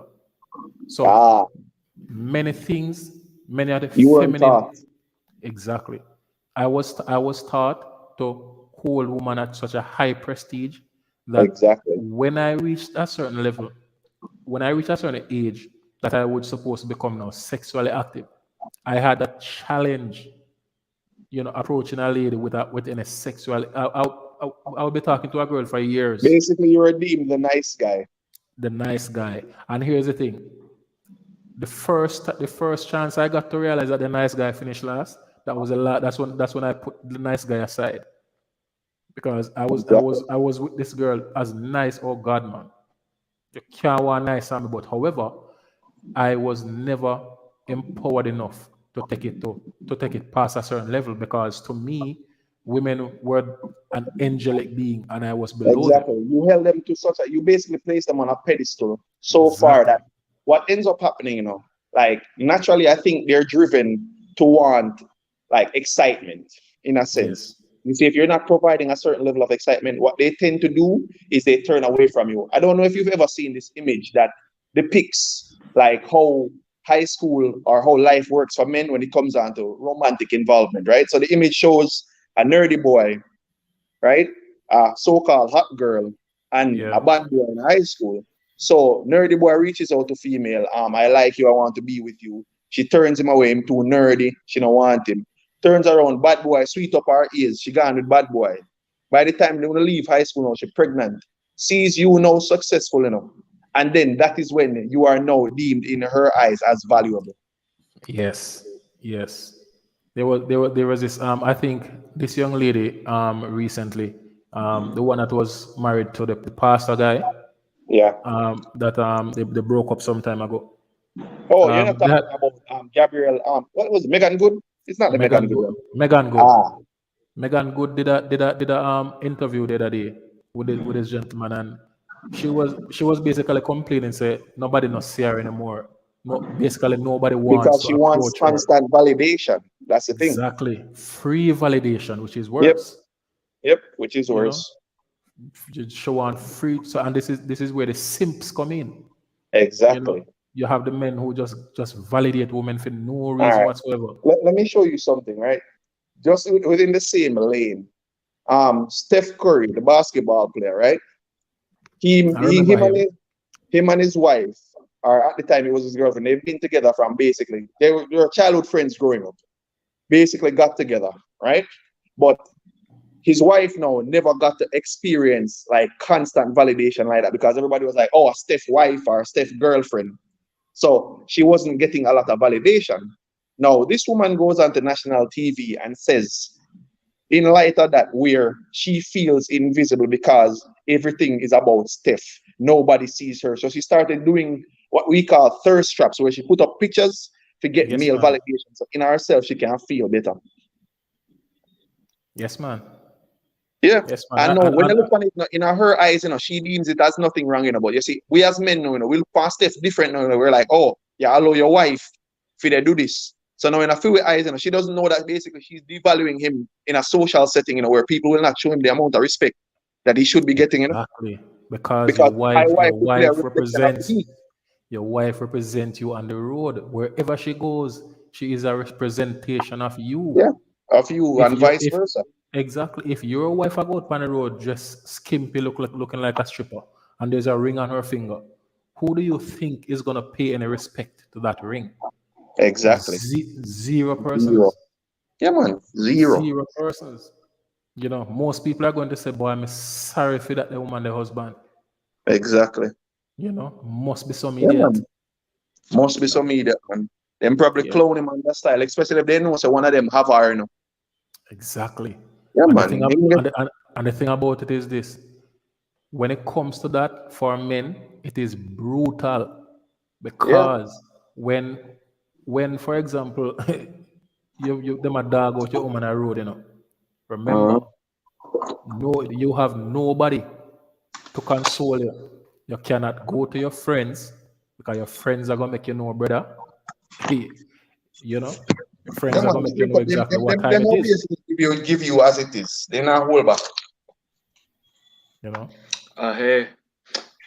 A: So
B: Ah,
A: many things, many of the
B: you weren't taught.
A: feminine. Exactly. I was taught to hold woman at such a high prestige that
B: Exactly.
A: when I reached a certain level, when I reached a certain age that I would supposed to become now sexually active, I had a challenge, approaching a lady within a sexual. I would be talking to a girl for years,
B: Basically, you're deemed the nice guy.
A: the nice guy. And here's the thing: the first chance I got to realize that the nice guy finished last, that was a lot. That's when I put the nice guy aside because I was I
B: Exactly.
A: was I was with this girl as nice. Oh God, man, you can't want nice on me. But however, I was never empowered enough to take it past a certain level because to me, women were an angelic being and I was below them.
B: Exactly. You held them to such a, you basically placed them on a pedestal so far
A: Exactly.
B: that what ends up happening, like naturally, I think they're driven to want like excitement in a
A: Yes.
B: sense. You see, if you're not providing a certain level of excitement, what they tend to do is they turn away from you. I don't know if you've ever seen this image that depicts like how high school or how life works for men when it comes down to romantic involvement, right? So the image shows a nerdy boy, right? A so-called hot girl and
A: Yeah.
B: a bad boy in high school. So nerdy boy reaches out to female. I like you. I want to be with you. She turns him away. Him too nerdy. She don't want him. Turns around. Bad boy sweet up her ears. She gone with bad boy. By the time they want to leave high school now, she pregnant. Sees you now successful, and then that is when you are now deemed in her eyes as valuable.
A: Yes. Yes. There was this I think this young lady recently the one that was married to the pastor guy
B: Yeah.
A: that they broke up some time ago.
B: Oh, you're not talking
A: That
B: about Gabriel. What was it? Megan Good? It's not the Megan
A: Megan
B: Good
A: Good,
B: one.
A: Megan Good,
B: Ah,
A: Megan Good did a interview the other day with this gentleman, and she was basically complaining, say nobody not see her anymore. No, basically nobody wants
B: because
A: to
B: she wants
A: approach her.
B: constant validation. That's the thing.
A: Exactly, free validation, which is
B: Yep,
A: worse.
B: yep, which is
A: You know,
B: worse.
A: just show on free. So, and this is where the simps come in. You know,
B: Exactly.
A: you have the men who just validate women for no
B: All
A: reason
B: right.
A: whatsoever.
B: Let me show you something, right? Just within the same lane. Steph Curry, the basketball player, right? He,
A: I
B: he
A: remember him.
B: him and his wife, or at the time it was his girlfriend, they've been together from basically, they were childhood friends growing up. Basically got together, right? But his wife now never got to experience like constant validation like that because everybody was like, oh, a Steph wife or a Steph girlfriend. So she wasn't getting a lot of validation. Now, this woman goes on to national TV and says, in light of that, where she feels invisible because everything is about Steph, nobody sees her. So she started doing what we call thirst traps, where she put up pictures to get
A: Yes,
B: male
A: man.
B: validation. So in herself, she can feel better.
A: Yes, man.
B: Yeah.
A: Yes, man.
B: I
A: I,
B: know
A: and,
B: when
A: and
B: I look on it in her eyes, she deems it as nothing wrong, but you see, we as men know, we look past Steph different now. We're like, oh, you allow your wife for they do this. So now in a few eyes, she doesn't know that basically she's devaluing him in a social setting, where people will not show him the amount of respect that he should be getting,
A: Exactly. Because
B: because my
A: your
B: wife will play a
A: wife
B: reflection of
A: represents
B: me.
A: you on the road. Wherever she goes, she is a representation of
B: Yeah,
A: you.
B: of you
A: If
B: and
A: you
B: vice
A: if
B: versa.
A: exactly if your wife a go out on the road just skimpy looking like a stripper and there's a ring on her finger, who do you think is gonna pay any respect to that ring?
B: Exactly.
A: Zero
B: Zero.
A: persons.
B: Yeah, man. Zero.
A: Zero persons. Most people are going to say, boy, I'm sorry for that the woman, the husband.
B: Exactly.
A: Must be some
B: Yeah,
A: idiot.
B: man. Must be some idiot, man. Them probably
A: Yeah,
B: clone him on that style, especially if they know so one of them have her,
A: exactly.
B: Yeah,
A: And the thing
B: man.
A: ab-
B: Him get-
A: and the thing about it is this: when it comes to that, for men, it is brutal
B: Yeah.
A: because when for example, you them a dog out your home on a road, remember,
B: Uh,
A: no, you have nobody to console you. You cannot go to your friends because your friends are gonna make you know, brother. Your
B: yeah,
A: friends are
B: man.
A: gonna make you know exactly what time
B: Them
A: it is.
B: obviously give you as it is. They not hold back.
A: You know.
C: Hey,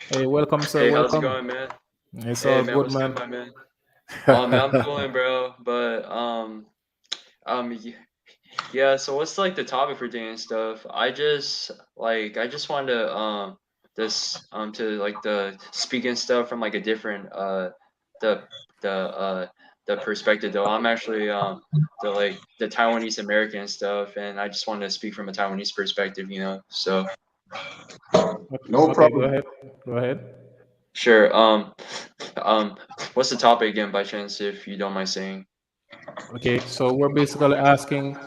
A: Hey, welcome, sir.
C: hey, how's it
A: Welcome.
C: going, man?
A: It's
C: Hey,
A: all
C: man,
A: good,
C: what's good,
A: man.
C: my man? Man, I'm cooling, bro. But y- yeah. So what's like the topic for today and stuff? I just wanted to this to like the speaking stuff from like a different the the the perspective though. I'm actually the Taiwanese American stuff, and I just wanted to speak from a Taiwanese perspective, you know. So
B: No
A: Okay, go
B: problem.
A: ahead. Go ahead.
C: sure. Um, what's the topic again, by chance, if you don't mind saying?
A: Okay, so we're basically asking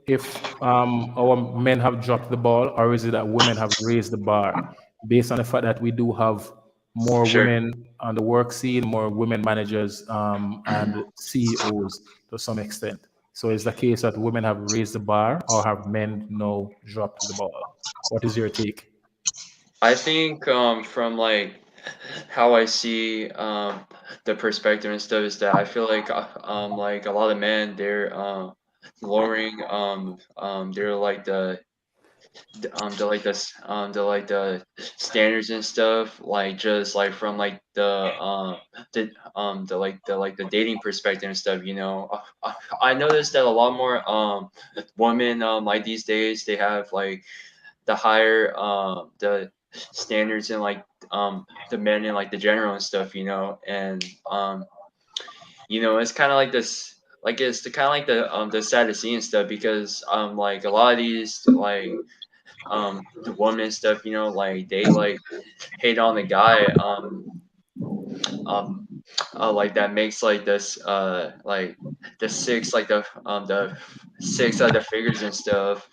A: if our men have dropped the ball, or is it that women have raised the bar, based on the fact that we do have more
C: Sure.
A: women on the work scene, more women managers and CEOs to some extent. So is the case that women have raised the bar, or have men now dropped the ball? What is your take?
C: I think from how I see the perspective and stuff is that I feel like a lot of men they're lowering they're like the standards and stuff, like just like from like the dating perspective and stuff, you know. I noticed that a lot more women like these days they have like the higher the standards and like the men and like the general and stuff, you know. And you know, it's kind of like this, like it's the kind of like the sad to see and stuff, because like a lot of these like the women and stuff, you know, like they like hate on the guy um like that makes like this like the six of the figures and stuff,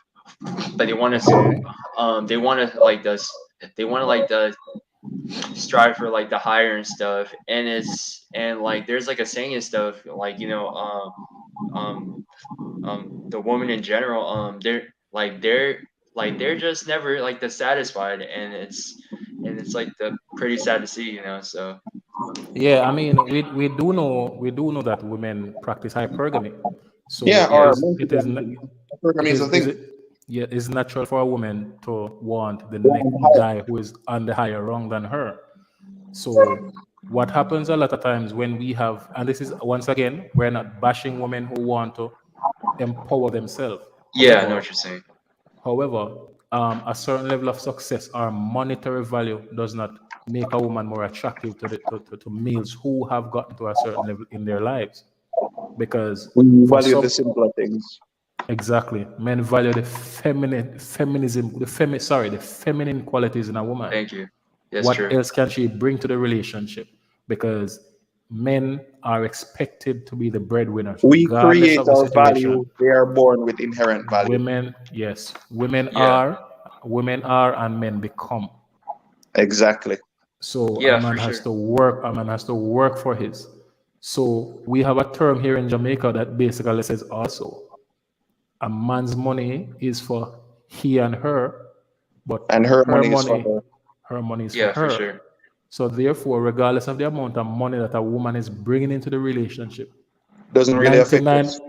C: but they want to
A: Okay.
C: they want to like this they want to like the strive for like the higher and stuff. And it's and like there's like a saying and stuff, like, you know, um the woman in general, they're just never like the satisfied, and it's like the pretty sad to see, you know. So
A: Yeah, I mean, we do know that women practice hypergamy, so
B: Yeah,
A: it
C: yeah,
B: or
A: is it is
B: multi-gamy.
A: n- it
B: Hypergamy is a
A: is
B: thing.
A: it yeah, it's natural for a woman to want the
B: Blind higher.
A: guy who is on the higher rung than her. So what happens a lot of times when we have, and this is once again, we're not bashing women who want to empower themselves.
C: yeah, I know
A: However,
C: what you're saying.
A: However, a certain level of success or monetary value does not make a woman more attractive to males who have gotten to a certain level in their lives. Because
B: We
A: for
B: value the
A: some,
B: simpler things.
A: exactly, men value the the feminine qualities in a woman.
C: Thank you. That's
A: What
C: true.
A: else can she bring to the relationship? Because men are expected to be the breadwinners,
B: We
A: regardless
B: create
A: of the
B: our
A: situation.
B: value. They are born with inherent value.
A: Women, yes,
C: Yeah,
A: women are, and men become.
B: Exactly.
A: So a
C: yeah,
A: man
C: for
A: has
C: sure.
A: to work. A man has to work for his. So we have a term here in Jamaica that basically says also a man's money is for he and her, but
B: And her money is for her.
A: her money is for
C: Yeah, for
A: her.
C: sure.
A: So therefore, regardless of the amount of money that a woman is bringing into the relationship,
B: Doesn't really affect
A: 99,
B: us.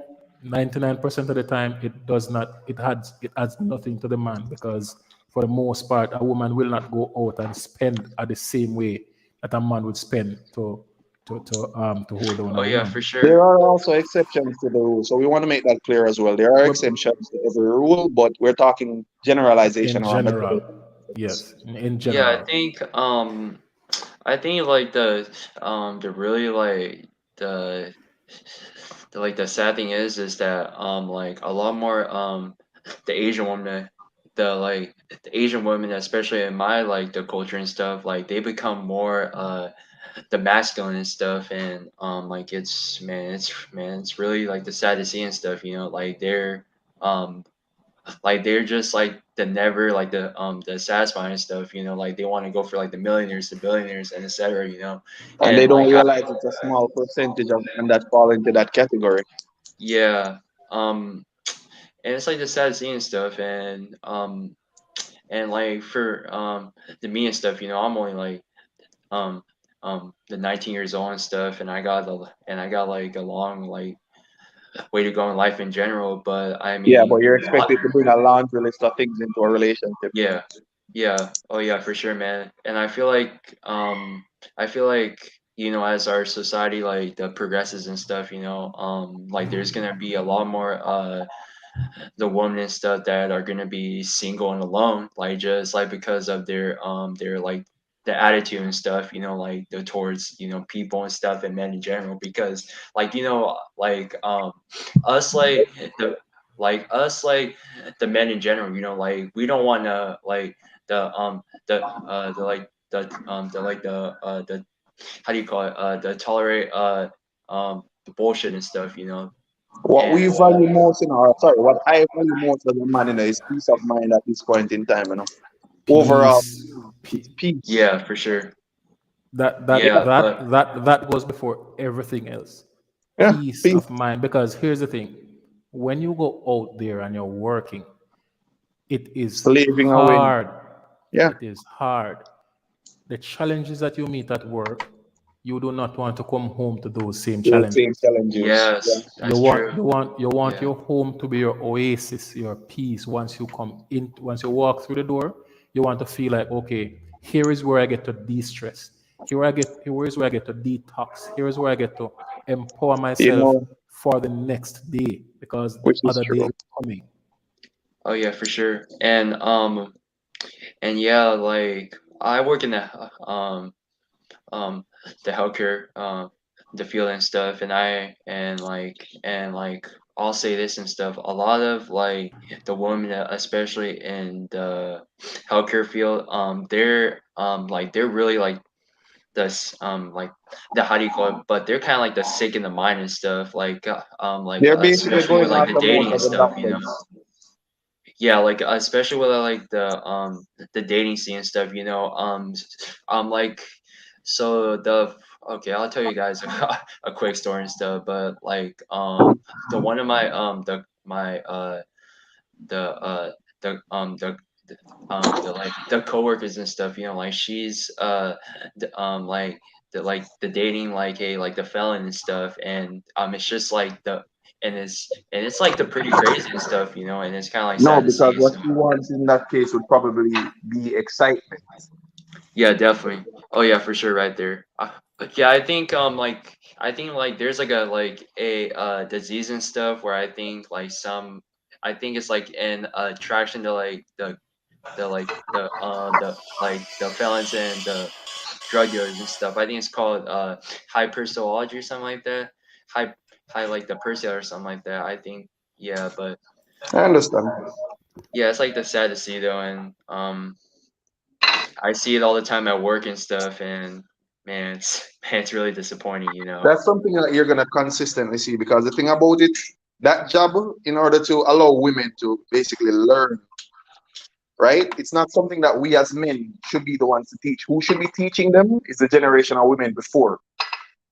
A: 99% of the time it does not, it adds nothing to the man, because for the most part a woman will not go out and spend at the same way that a man would spend to hold on a
C: Oh yeah,
A: woman.
C: for
B: There
C: sure.
B: are also exceptions to the rule, so we want to make that clear as well. There are
A: But
B: exceptions to every rule, but we're talking generalization
A: in
B: or a
A: general,
B: methodology.
A: yes, in
C: Yeah,
A: general.
C: I think like the really like the the sad thing is that like a lot more the Asian women, the Asian women, especially in my like the culture and stuff, like they become more the masculine and stuff, and like it's really like the sad to see and stuff, you know, um like they're just like the never like the satisfying and stuff, you know, like they want to go for like the millionaires, the billionaires, and etc. You know,
B: And they
C: and
B: don't
C: like I,
B: realize it's a small percentage of them that fall into that category.
C: yeah, and it's like the sad scene and stuff, and like for the me and stuff, you know, I'm only like um the 19 years old and stuff, and I got like a long like way to go in life in general, but I
B: Yeah, but
C: mean,
B: you're expected to bring a laundry list of things into a relationship.
C: yeah, yeah. Oh yeah, for sure, man. And I feel like, you know, as our society like the progresses and stuff, you know, like there's gonna be a lot more the women and stuff that are gonna be single and alone, like just like because of their like the attitude and stuff, you know, like the towards, you know, people and stuff and men in general. Because like, you know, like us the us like the men in general, you know, like we don't wanna like the like the like the how do you call it, the tolerate the bullshit and stuff, you know.
B: What we
C: And
B: value most in our, sorry, what I value most as a man, is peace of mind at this point in time, Overall,
A: Peace,
B: it's peace.
C: yeah, for sure.
A: that
B: Yeah,
C: Yeah,
A: that
C: but
A: that that that goes before everything else.
B: yeah,
A: Peace
B: peace.
A: of mind, because here's the thing: when you go out there and you're working, it is
B: Slaving away.
A: hard.
B: Yeah,
A: It is hard. The challenges that you meet at work, you do not want to come home to those same
B: those same
A: challenges.
B: challenges. Yeah.
C: yes,
A: You
C: that's
A: want
C: true.
A: you want you want
C: Yeah.
A: your home to be your oasis, your peace. Once you come in, once you walk through the door, you want to feel like, okay, here is where I get to de-stress. Here is where I get to detox. Here is where I get to empower
B: You
A: myself
B: know,
A: for the next day, because the
B: which is
A: other days
B: true.
A: are coming.
C: Oh yeah, for sure. And yeah, like I work in um the healthcare the field and stuff, and I'll say this and stuff. A lot of like the women, especially in the healthcare field, they're really like this like the how do you call it? But they're kind of like the sick in the mind and stuff.
B: They're basically
C: Especially with
B: going
C: like the
B: after most
C: dating and
B: of the
C: stuff, you know.
B: doctors.
C: Yeah, like especially with like the dating scene and stuff, you know. Like so the okay, I'll tell you guys a quick story and stuff. But like the one of my the the like the coworkers and stuff, you know, like she's like the dating like a like the felon and stuff, and it's just like the and it's like the pretty crazy and stuff, you know, and it's kind of like
B: No,
C: sad to
B: because
C: see.
B: what
C: So
B: he wants in that case would probably be excitement.
C: yeah, definitely. Oh yeah, for sure, right there. But yeah, I think like there's like a disease and stuff where I think like I think it's like an attraction to like the felons and the drug dealers and stuff. I think it's called hypersology or something like that. High high like the Persia or something like that. I think yeah, but
B: I understand.
C: yeah, it's like the sad to see though, and I see it all the time at work and stuff, and man, it's really disappointing, you know.
B: That's something that you're gonna consistently see, because the thing about it, that job, in order to allow women to basically learn, right? It's not something that we as men should be the ones to teach. Who should be teaching them is the generation of women before.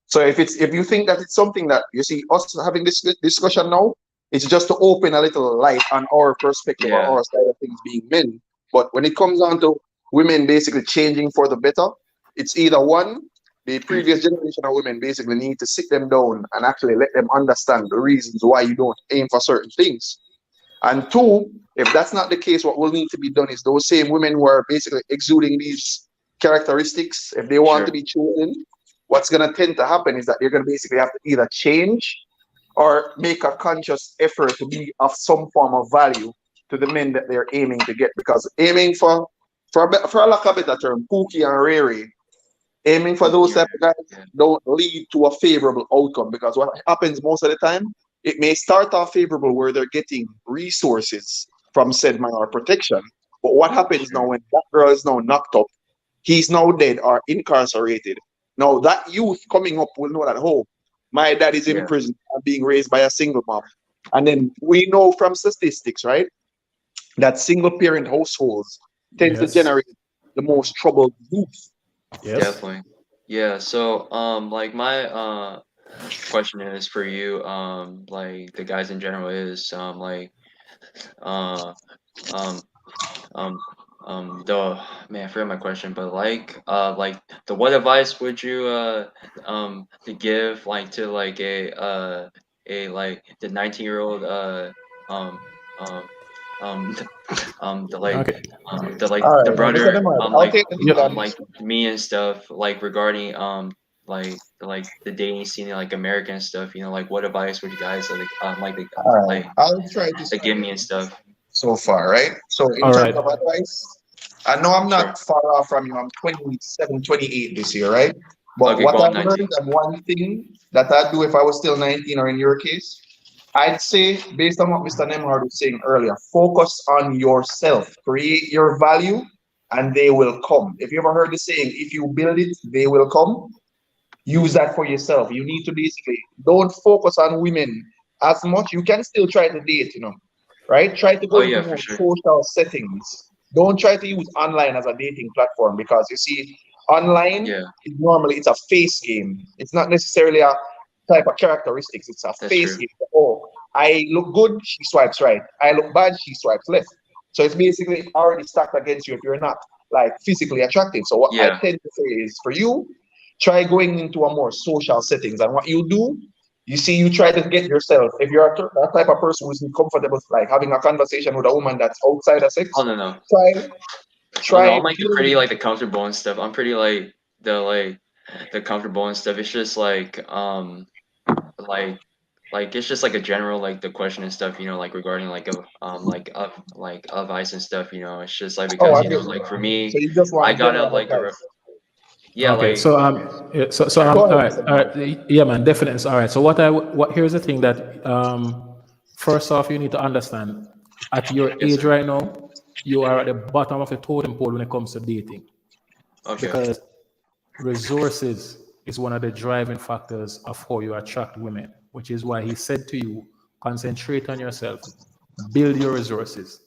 B: So if you think that it's something that you see us having this discussion now, it's just to open a little light on our perspective or
C: Yeah,
B: our side of things being men. But when it comes down to women basically changing for the better, It's either one, the previous generation of women basically need to sit them down and actually let them understand the reasons why you don't aim for certain things. And two, if that's not the case, what will need to be done is those same women who are basically exuding these characteristics, if they want to
C: Sure.
B: be chosen, what's going to tend to happen is that they're going to basically have to either change or make a conscious effort to be of some form of value to the men that they're aiming to get. Because aiming for a lack of a better term, Pookie and Riri, aiming for those
C: Yeah.
B: type of guys
C: Yeah.
B: don't lead to a favorable outcome. Because what happens most of the time, it may start off favorable where they're getting resources from said man or protection. But what happens now
C: Sure.
B: when that girl is now knocked up, he's now dead or incarcerated. Now that youth coming up will know that, oh, my dad is in
C: Yeah.
B: prison and being raised by a single mom. And then we know from statistics, right, that single parent households tend to
A: Yes.
B: generate the most troubled youth.
A: Yes.
C: Definitely. Yeah. So like my question is for you, like the guys in general is like uh um um the man, I forgot my question, but like the what advice would you to give like to like a like the 19-year-old um um um the like
A: Okay.
C: the like
B: All
C: the
B: right, Mr.
C: brother
B: Demard, I'll take the lead
A: Yep.
B: on
C: like
B: this.
C: me and stuff like regarding like the dating scene in like American stuff, you know, like what advice would you guys
B: All right,
C: like
B: I'll try to
C: like
B: start
C: give me
B: with
C: and
B: this
C: stuff.
B: so far, right? So, in
A: All
B: terms
A: right.
B: of advice, I know I'm
C: Sure.
B: not far off from you. I'm 27, 28 this year, right? But
C: Okay,
B: what
C: go on
B: I've
C: 19.
B: learned, and one thing that I'd do if I was still 19, or in your case, I'd say, based on what Mr. Nemhard was saying earlier, focus on yourself, create your value, and they will come. If you ever heard the saying, if you build it, they will come, use that for yourself. You need to basically don't focus on women as much. You can still try to date, right? Try to
C: Oh
B: go into
C: yeah, for
B: more
C: sure.
B: social settings. Don't try to use online as a dating platform because you see, online
C: Yeah,
B: is normally it's a face game. It's not necessarily a type of characteristics. It's a
C: that's
B: face
C: true.
B: game. Oh, I look good, she swipes right. I look bad, she swipes left. So it's basically already stacked against you if you're not like physically attractive. So what I
C: Yeah.
B: tend to say is for you, try going into a more social settings. And what you do, you see, you try to get yourself, if you're that type of person who's comfortable, like having a conversation with a woman that's outside of
C: Oh
B: sex,
C: no no.
B: try,
C: Oh no,
B: try
C: I'm like the
B: build.
C: pretty like the comfortable and stuff. I'm pretty like the comfortable and stuff. It's just like like it's just like a general like the question and stuff, you know, like regarding like of ice and stuff, you know. It's just like
B: Oh,
C: because
B: I
C: you know,
B: get
C: like
B: you.
C: for
B: So
C: me,
B: you just
C: I
B: want
C: gotta
B: general
C: like
B: advice.
C: yeah,
A: Okay.
C: like
A: So yeah,
C: sorry.
B: Go
A: all
B: ahead,
A: right.
B: Mr.
A: All
B: Demar.
A: right. Yeah, man. Definitely. All right. So what here's the thing that first off you need to understand at your
C: Yes,
A: age
C: sir.
A: right now you are at the bottom of the totem pole when it comes to dating
C: Okay.
A: because resources is one of the driving factors of how you attract women, which is why he said to you, concentrate on yourself, build your resources.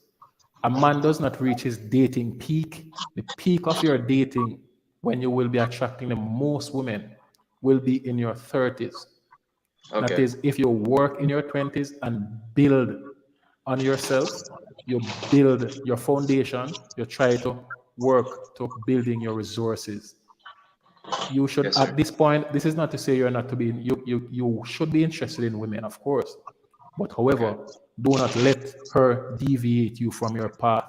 A: A man does not reach his dating peak. The peak of your dating, when you will be attracting the most women, will be in your 30s. That
C: Okay.
A: is, if you work in your 20s and build on yourself, you build your foundation, you try to work to building your resources. You should,
C: Yes,
A: at
C: sir.
A: this point, this is not to say you're not to be, you should be interested in women, of course. But
C: Okay.
A: however, do not let her deviate you from your path.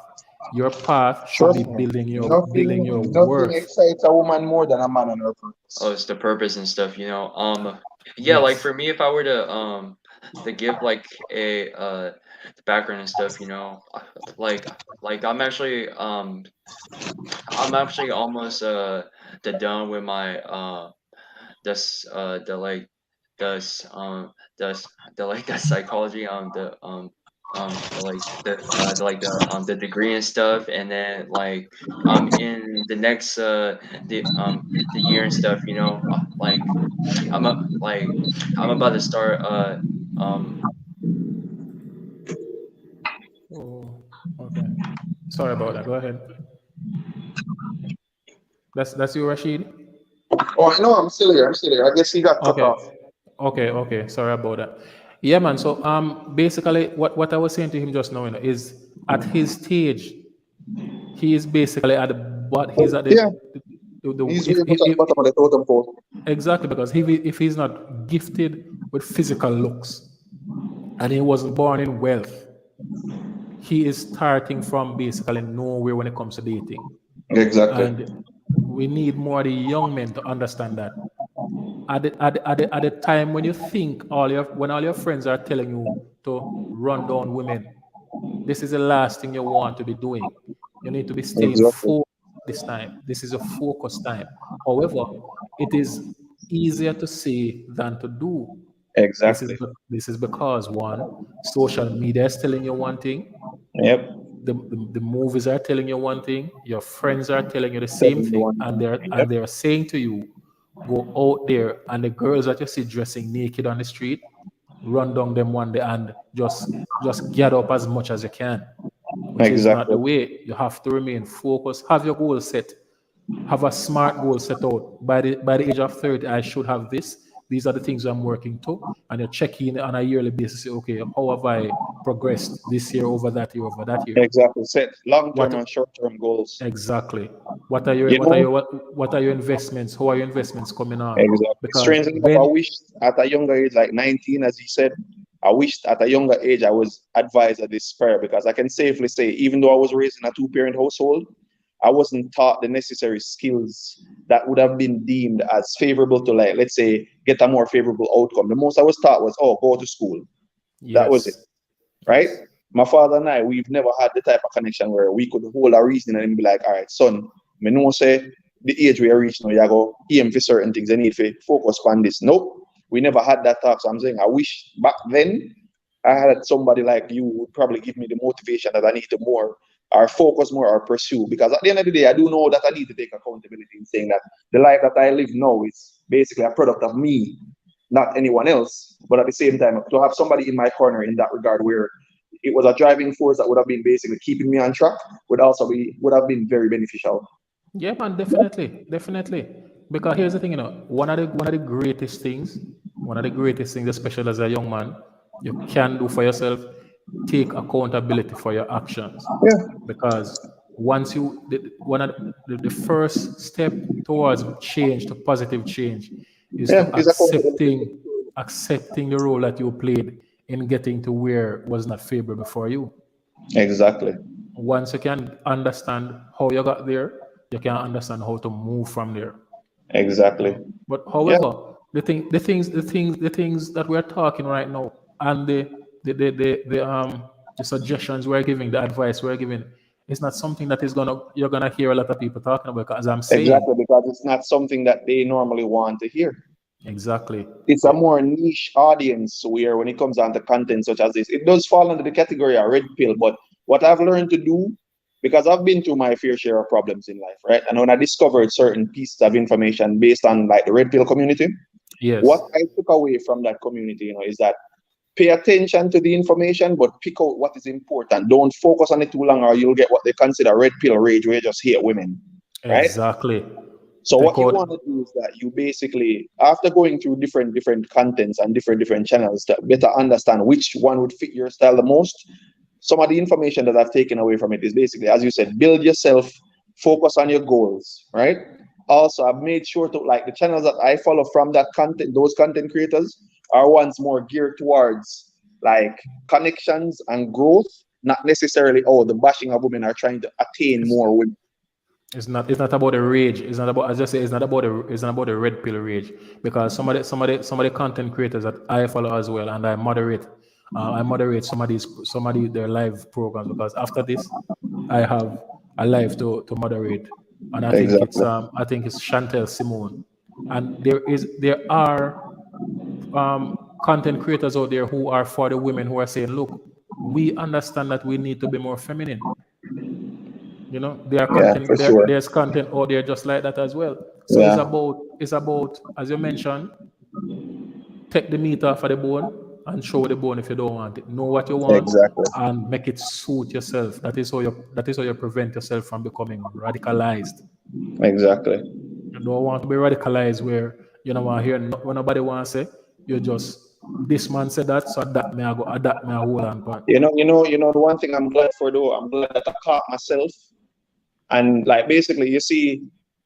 A: Your path should be
B: Trust me.
A: building your
B: Nothing
A: worth.
B: excites a woman more than a man on her
C: Oh,
B: purpose.
C: it's the purpose and stuff, you know. Yeah, like
A: Yes.
C: for me, if I were to give like a the background and stuff, you know, like like I'm actually almost the done with my this the like this this the like the psychology the degree and stuff, and then like in the next the year and stuff, you know, like like I'm about to start um
A: Oh, okay. Sorry about that. Go ahead. That's you, Rashid.
B: Oh, I know, I'm still here. I'm still here. I guess he got cut
A: Okay.
B: off.
A: Okay. Sorry about that. Yeah, man. So basically what I was saying to him just now, is at his stage, he is basically at the but he's at
B: Yeah. He's very much at the bottom of the totem pole.
A: exactly, because if he's not gifted with physical looks and he wasn't born in wealth, he is starting from basically nowhere when it comes to dating.
B: Exactly.
A: And we need more of the young men to understand that at the time when you think when all your friends are telling you to run down women, this is the last thing you want to be doing. You need to be staying
B: Exactly.
A: focused this time. This is a focus time. However, it is easier to say than to do.
B: Exactly.
A: This is because one, social media is telling you one thing,
B: Yep.
A: the movies are telling you one thing, your friends are telling you the same
B: Seven to
A: thing,
B: one.
A: and
B: Yep.
A: they're saying to you, go out there and the girls that you see dressing naked on the street, run down them one day and just get up as much as you can, which is not
B: Exactly.
A: the way. You have to remain focused, have your goal set, have a smart goal set out. By the age of 30, I should have this. These are the things I'm working to. And you check in on a yearly basis, say, okay, how have I progressed this year over that year over that year?
B: Exactly. Set long term
A: What
B: and short term goals.
A: exactly? What are your
B: You know,
A: what are your investments? How are your investments coming on?
B: exactly.
A: Because
B: Strangely enough, I
A: when
B: wish at a younger age, like 19, as he said, I wished at a younger age I was advised at this prayer because I can safely say, even though I was raised in a two-parent household, I wasn't taught the necessary skills that would have been deemed as favorable to, like, let's say, get a more favorable outcome. The most I was taught was, oh, go to school. That was it,
A: yes,
B: right?
A: yes,
B: My father and I, we've never had the type of connection where we could hold a reason and be like, all right, son, me know say the age we are reaching, you go aim for certain things, you need to focus on this. Nope, we never had that talk. So I'm saying I wish back then I had somebody like you who would probably give me the motivation that I need to more or focus more or pursue. Because at the end of the day, I do know that I need to take accountability in saying that the life that I live now is basically a product of me, not anyone else. But at the same time, to have somebody in my corner in that regard where it was a driving force that would have been basically keeping me on track would have been very beneficial.
A: yeah, man, definitely, definitely. Because here's the thing, one of the greatest things, especially as a young man, you can do for yourself, take accountability for your actions.
B: Yeah,
A: Because once one of the first step towards change, to positive change, is to
B: yeah, it's accountability.
A: accepting the role that you played in getting to where was not favorable for you.
B: Exactly,
A: Once you can understand how you got there, you can understand how to move from there. You
B: exactly.
A: know. But
B: Yeah,
A: however, the things that we're talking right now, and the suggestions we're giving, the advice we're giving, is not something that is gonna you're gonna hear a lot of people talking about. As I'm saying,
B: exactly, because it's not something that they normally want to hear.
A: exactly.
B: It's a more niche audience where when it comes down to content such as this, it does fall under the category of red pill. But what I've learned to do, because I've been through my fair share of problems in life, right? And when I discovered certain pieces of information based on like the red pill community, what
A: Yes,
B: I took away from that community, is that pay attention to the information, but pick out what is important. Don't focus on it too long, or you'll get what they consider red pill rage, where you just hate women, right?
A: exactly.
B: So
A: Take
B: what you
A: out
B: want to do is that you basically, after going through different contents and different channels, to better understand which one would fit your style the most. Some of the information that I've taken away from it is basically, as you said, build yourself, focus on your goals, right? Also, I've made sure to like the channels that I follow from that content, those content creators are ones more geared towards like connections and growth, not necessarily, oh, the bashing of women are trying to attain
A: it's,
B: more women.
A: it's not about the rage. It's not about, as I say, it's not about the red pill rage. Because some of the content creators that I follow as well, and I moderate their live programs, because after this I have a live to moderate, and
B: Exactly.
A: I think it's Chantel Simone, and there are content creators out there who are for the women, who are saying, look, we understand that we need to be more feminine.
B: Yeah, for sure.
A: There's content out there just like that as well. So
B: Yeah,
A: it's about, as you mentioned, take the meat off of the bone and show the bone if you don't want it. Know what you want
B: exactly.
A: and make it suit yourself. That is how you prevent yourself from becoming radicalized.
B: Exactly.
A: You don't want to be radicalized where you don't want to hear what nobody wants to say. You just, this man said that, so that may I go, that may I hold on to.
B: The one thing I'm glad for though, I'm glad that I caught myself. And like basically, you see,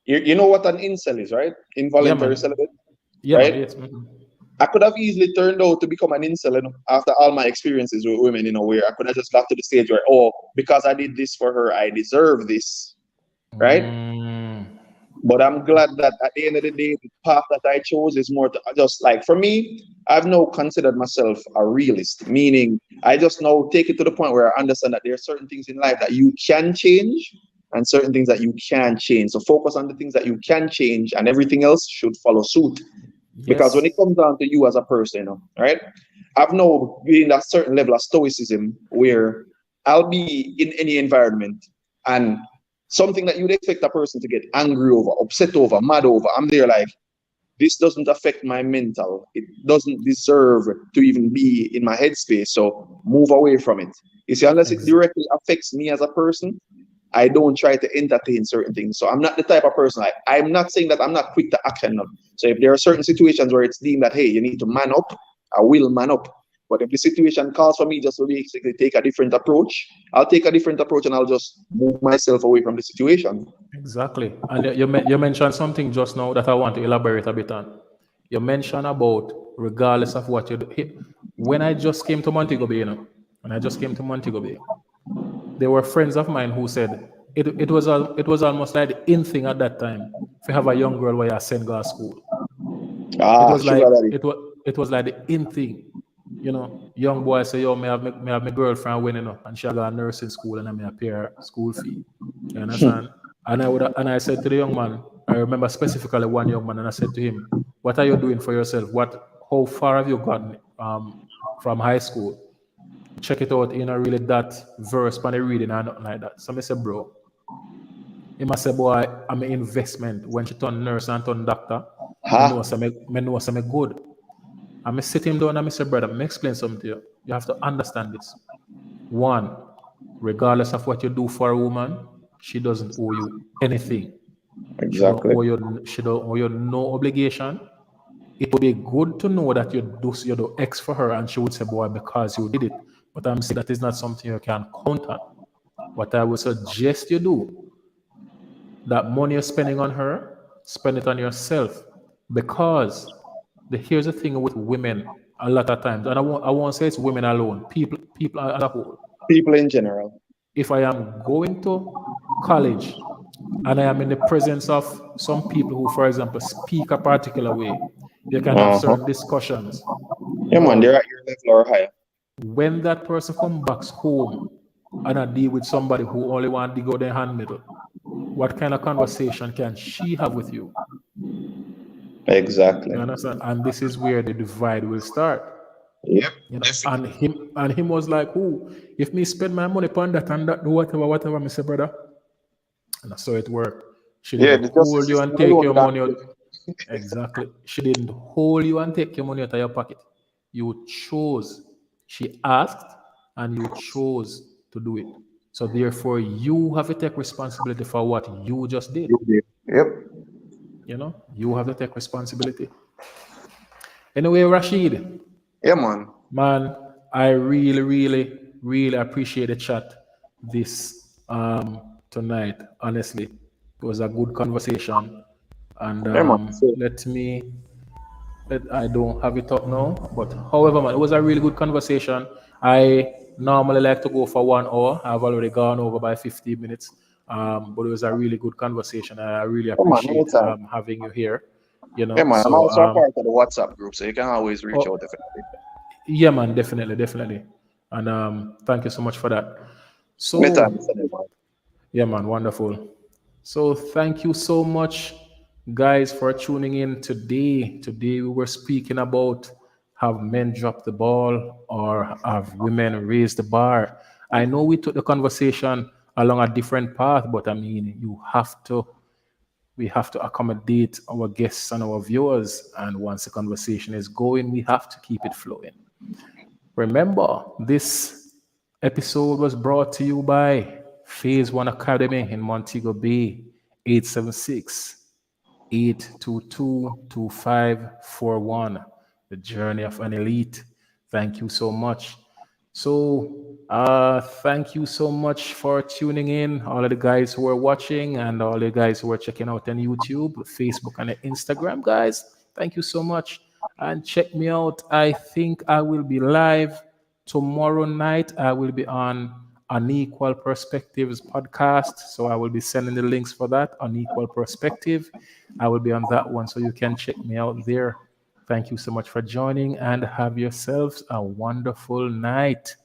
B: You know what an incel is, right?
A: Yeah,
B: Involuntary
A: man.
B: celibate,
A: Yeah, man.
B: right?
A: Yes. Mhm.
B: I could have easily turned out to become an incel, after all my experiences with women, where I could have just got to the stage where, oh, because I did this for her, I deserve this, right?
A: Mm,
B: But I'm glad that at the end of the day, the path that I chose is more to just like, for me, I've now considered myself a realist, meaning I just now take it to the point where I understand that there are certain things in life that you can change and certain things that you can't change. So focus on the things that you can change, and everything else should follow suit. Because when
A: yes.
B: it comes down to you as a person, right? I've now gained a certain level of stoicism where I'll be in any environment, and something that you'd expect a person to get angry over, upset over, mad over, I'm there like, this doesn't affect my mental. It doesn't deserve to even be in my headspace. So move away from it. You see, unless it
A: Ex-
B: directly affects me as a person, I don't try to entertain certain things. So I'm not the type of person. I'm not saying that I'm not quick to action now. So if there are certain situations where it's deemed that, hey, you need to man up, I will man up. But if the situation calls for me just to basically take a different approach, I'll take a different approach and I'll just move myself away from the situation.
A: Exactly. And you mentioned something just now that I want to elaborate a bit on. You mentioned about regardless of what you do. When I just came to Montego Bay, when I just came to Montego Bay, there were friends of mine who said it was almost like the in thing at that time if you have a young girl where you send her to school. It
B: Ah,
A: was like
B: sugar daddy.
A: it was like the in thing. Young boy say, yo, may have my girlfriend winning and she got a nursing school and I may pay her school fee. You understand? And I said to the young man, I remember specifically one young man, and I said to him, what are you doing for yourself? How far have you gotten from high school? Check it out, really that verse by the reading and nothing like that. So I said, bro, he must say, boy, I'm an investment. When she turn nurse and turn doctor,
B: Ha,
A: me know some good. And I sit him down and I say, brother, me explain something to you. You have to understand this. One, regardless of what you do for a woman, she doesn't owe you anything.
B: exactly.
A: She don't owe you no obligation. It would be good to know that you do X for her, and she would say, boy, because you did it. But I'm saying that is not something you can count on. What I would suggest you do, that money you're spending on her, spend it on yourself. Because here's the thing with women a lot of times, and I won't say it's women alone, people as a whole.
B: People in general.
A: If I am going to college and I am in the presence of some people who, for example, speak a particular way, you can have
B: Uh-huh.
A: certain discussions.
B: Yeah, man, they're
A: Now,
B: at your level or higher.
A: when that person come back home and I deal with somebody who only want to go their hand middle, what kind of conversation can she have with you? You
B: Exactly.
A: understand? And this is where the divide will start.
B: Yep,
A: And
B: definitely.
A: him was like, "Who? If me spend my money upon that and that, do whatever, me say, brother." And that's how it worked. She
B: Yeah,
A: didn't
B: the justice
A: hold you
B: system
A: and take
B: alone
A: your
B: got
A: money out. Exactly. She didn't hold you and take your money out of your pocket. You chose. She asked and you chose to do it. So therefore, you have to take responsibility for what you just did.
B: Yep.
A: You have to take responsibility. Anyway, Rashid,
B: Yeah, man.
A: man, I really, really, really appreciate the chat this tonight. Honestly, it was a good conversation, and
B: Yeah, man. So,
A: I don't have it up now, but however, man, it was a really good conversation. I normally like to go for 1 hour. I've already gone over by 15 minutes, but it was a really good conversation. I really
B: yeah, man,
A: appreciate
B: anytime.
A: having you here.
B: Yeah, man. I'm
A: So
B: also a part of the WhatsApp group, so you can always reach out
A: oh,
B: definitely.
A: yeah, man, definitely, definitely. And thank you so much for that.
B: Anytime,
A: So,
B: man.
A: yeah, man, wonderful. So, thank you so much, guys, for tuning in today. Today, we were speaking about have men dropped the ball or have women raised the bar. I know we took the conversation along a different path, but I mean, we have to accommodate our guests and our viewers. And once the conversation is going, we have to keep it flowing. Remember, this episode was brought to you by Phase One Academy in Montego Bay, 876-822-2541. The journey of an elite. Thank you so much. So Thank you so much for tuning in, all of the guys who are watching and all the guys who are checking out on YouTube, Facebook, and Instagram, guys. Thank you so much. And check me out. I think I will be live tomorrow night. I will be on Unequal Perspectives podcast. So I will be sending the links for that, Unequal Perspective. I will be on that one, so you can check me out there. Thank you so much for joining and have yourselves a wonderful night.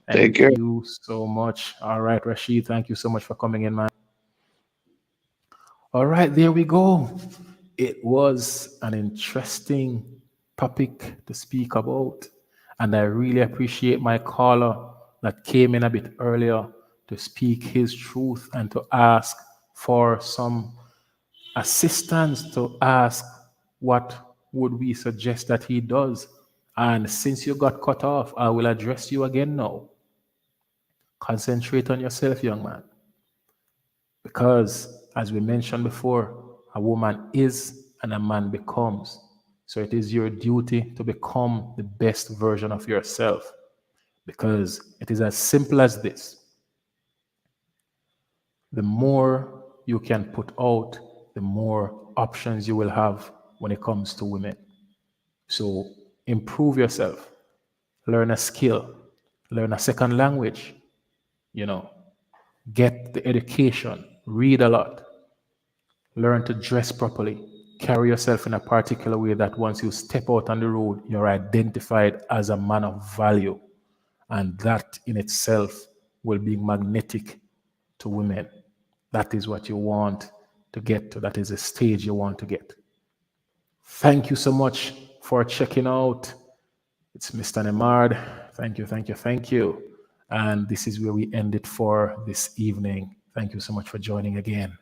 B: Take
A: Thank
B: care.
A: you so much. All right, Rashid, thank you so much for coming in, man. All right, there we go. It was an interesting topic to speak about. And I really appreciate my caller that came in a bit earlier to speak his truth and to ask for some assistance, to ask what would we suggest that he does. And since you got cut off, I will address you again now. Concentrate on yourself, young man. Because, as we mentioned before, a woman is and a man becomes. So it is your duty to become the best version of yourself. Because it is as simple as this: the more you can put out, the more options you will have when it comes to women. So improve yourself, learn a skill, learn a second language, you know, get the education, read a lot, learn to dress properly, carry yourself in a particular way that once you step out on the road, you're identified as a man of value. And that in itself will be magnetic to women. That is what you want to get to. That is the stage you want to get. Thank you so much for checking out. It's Mr. Nemard. Thank you, thank you, thank you. And this is where we end it for this evening. Thank you so much for joining again.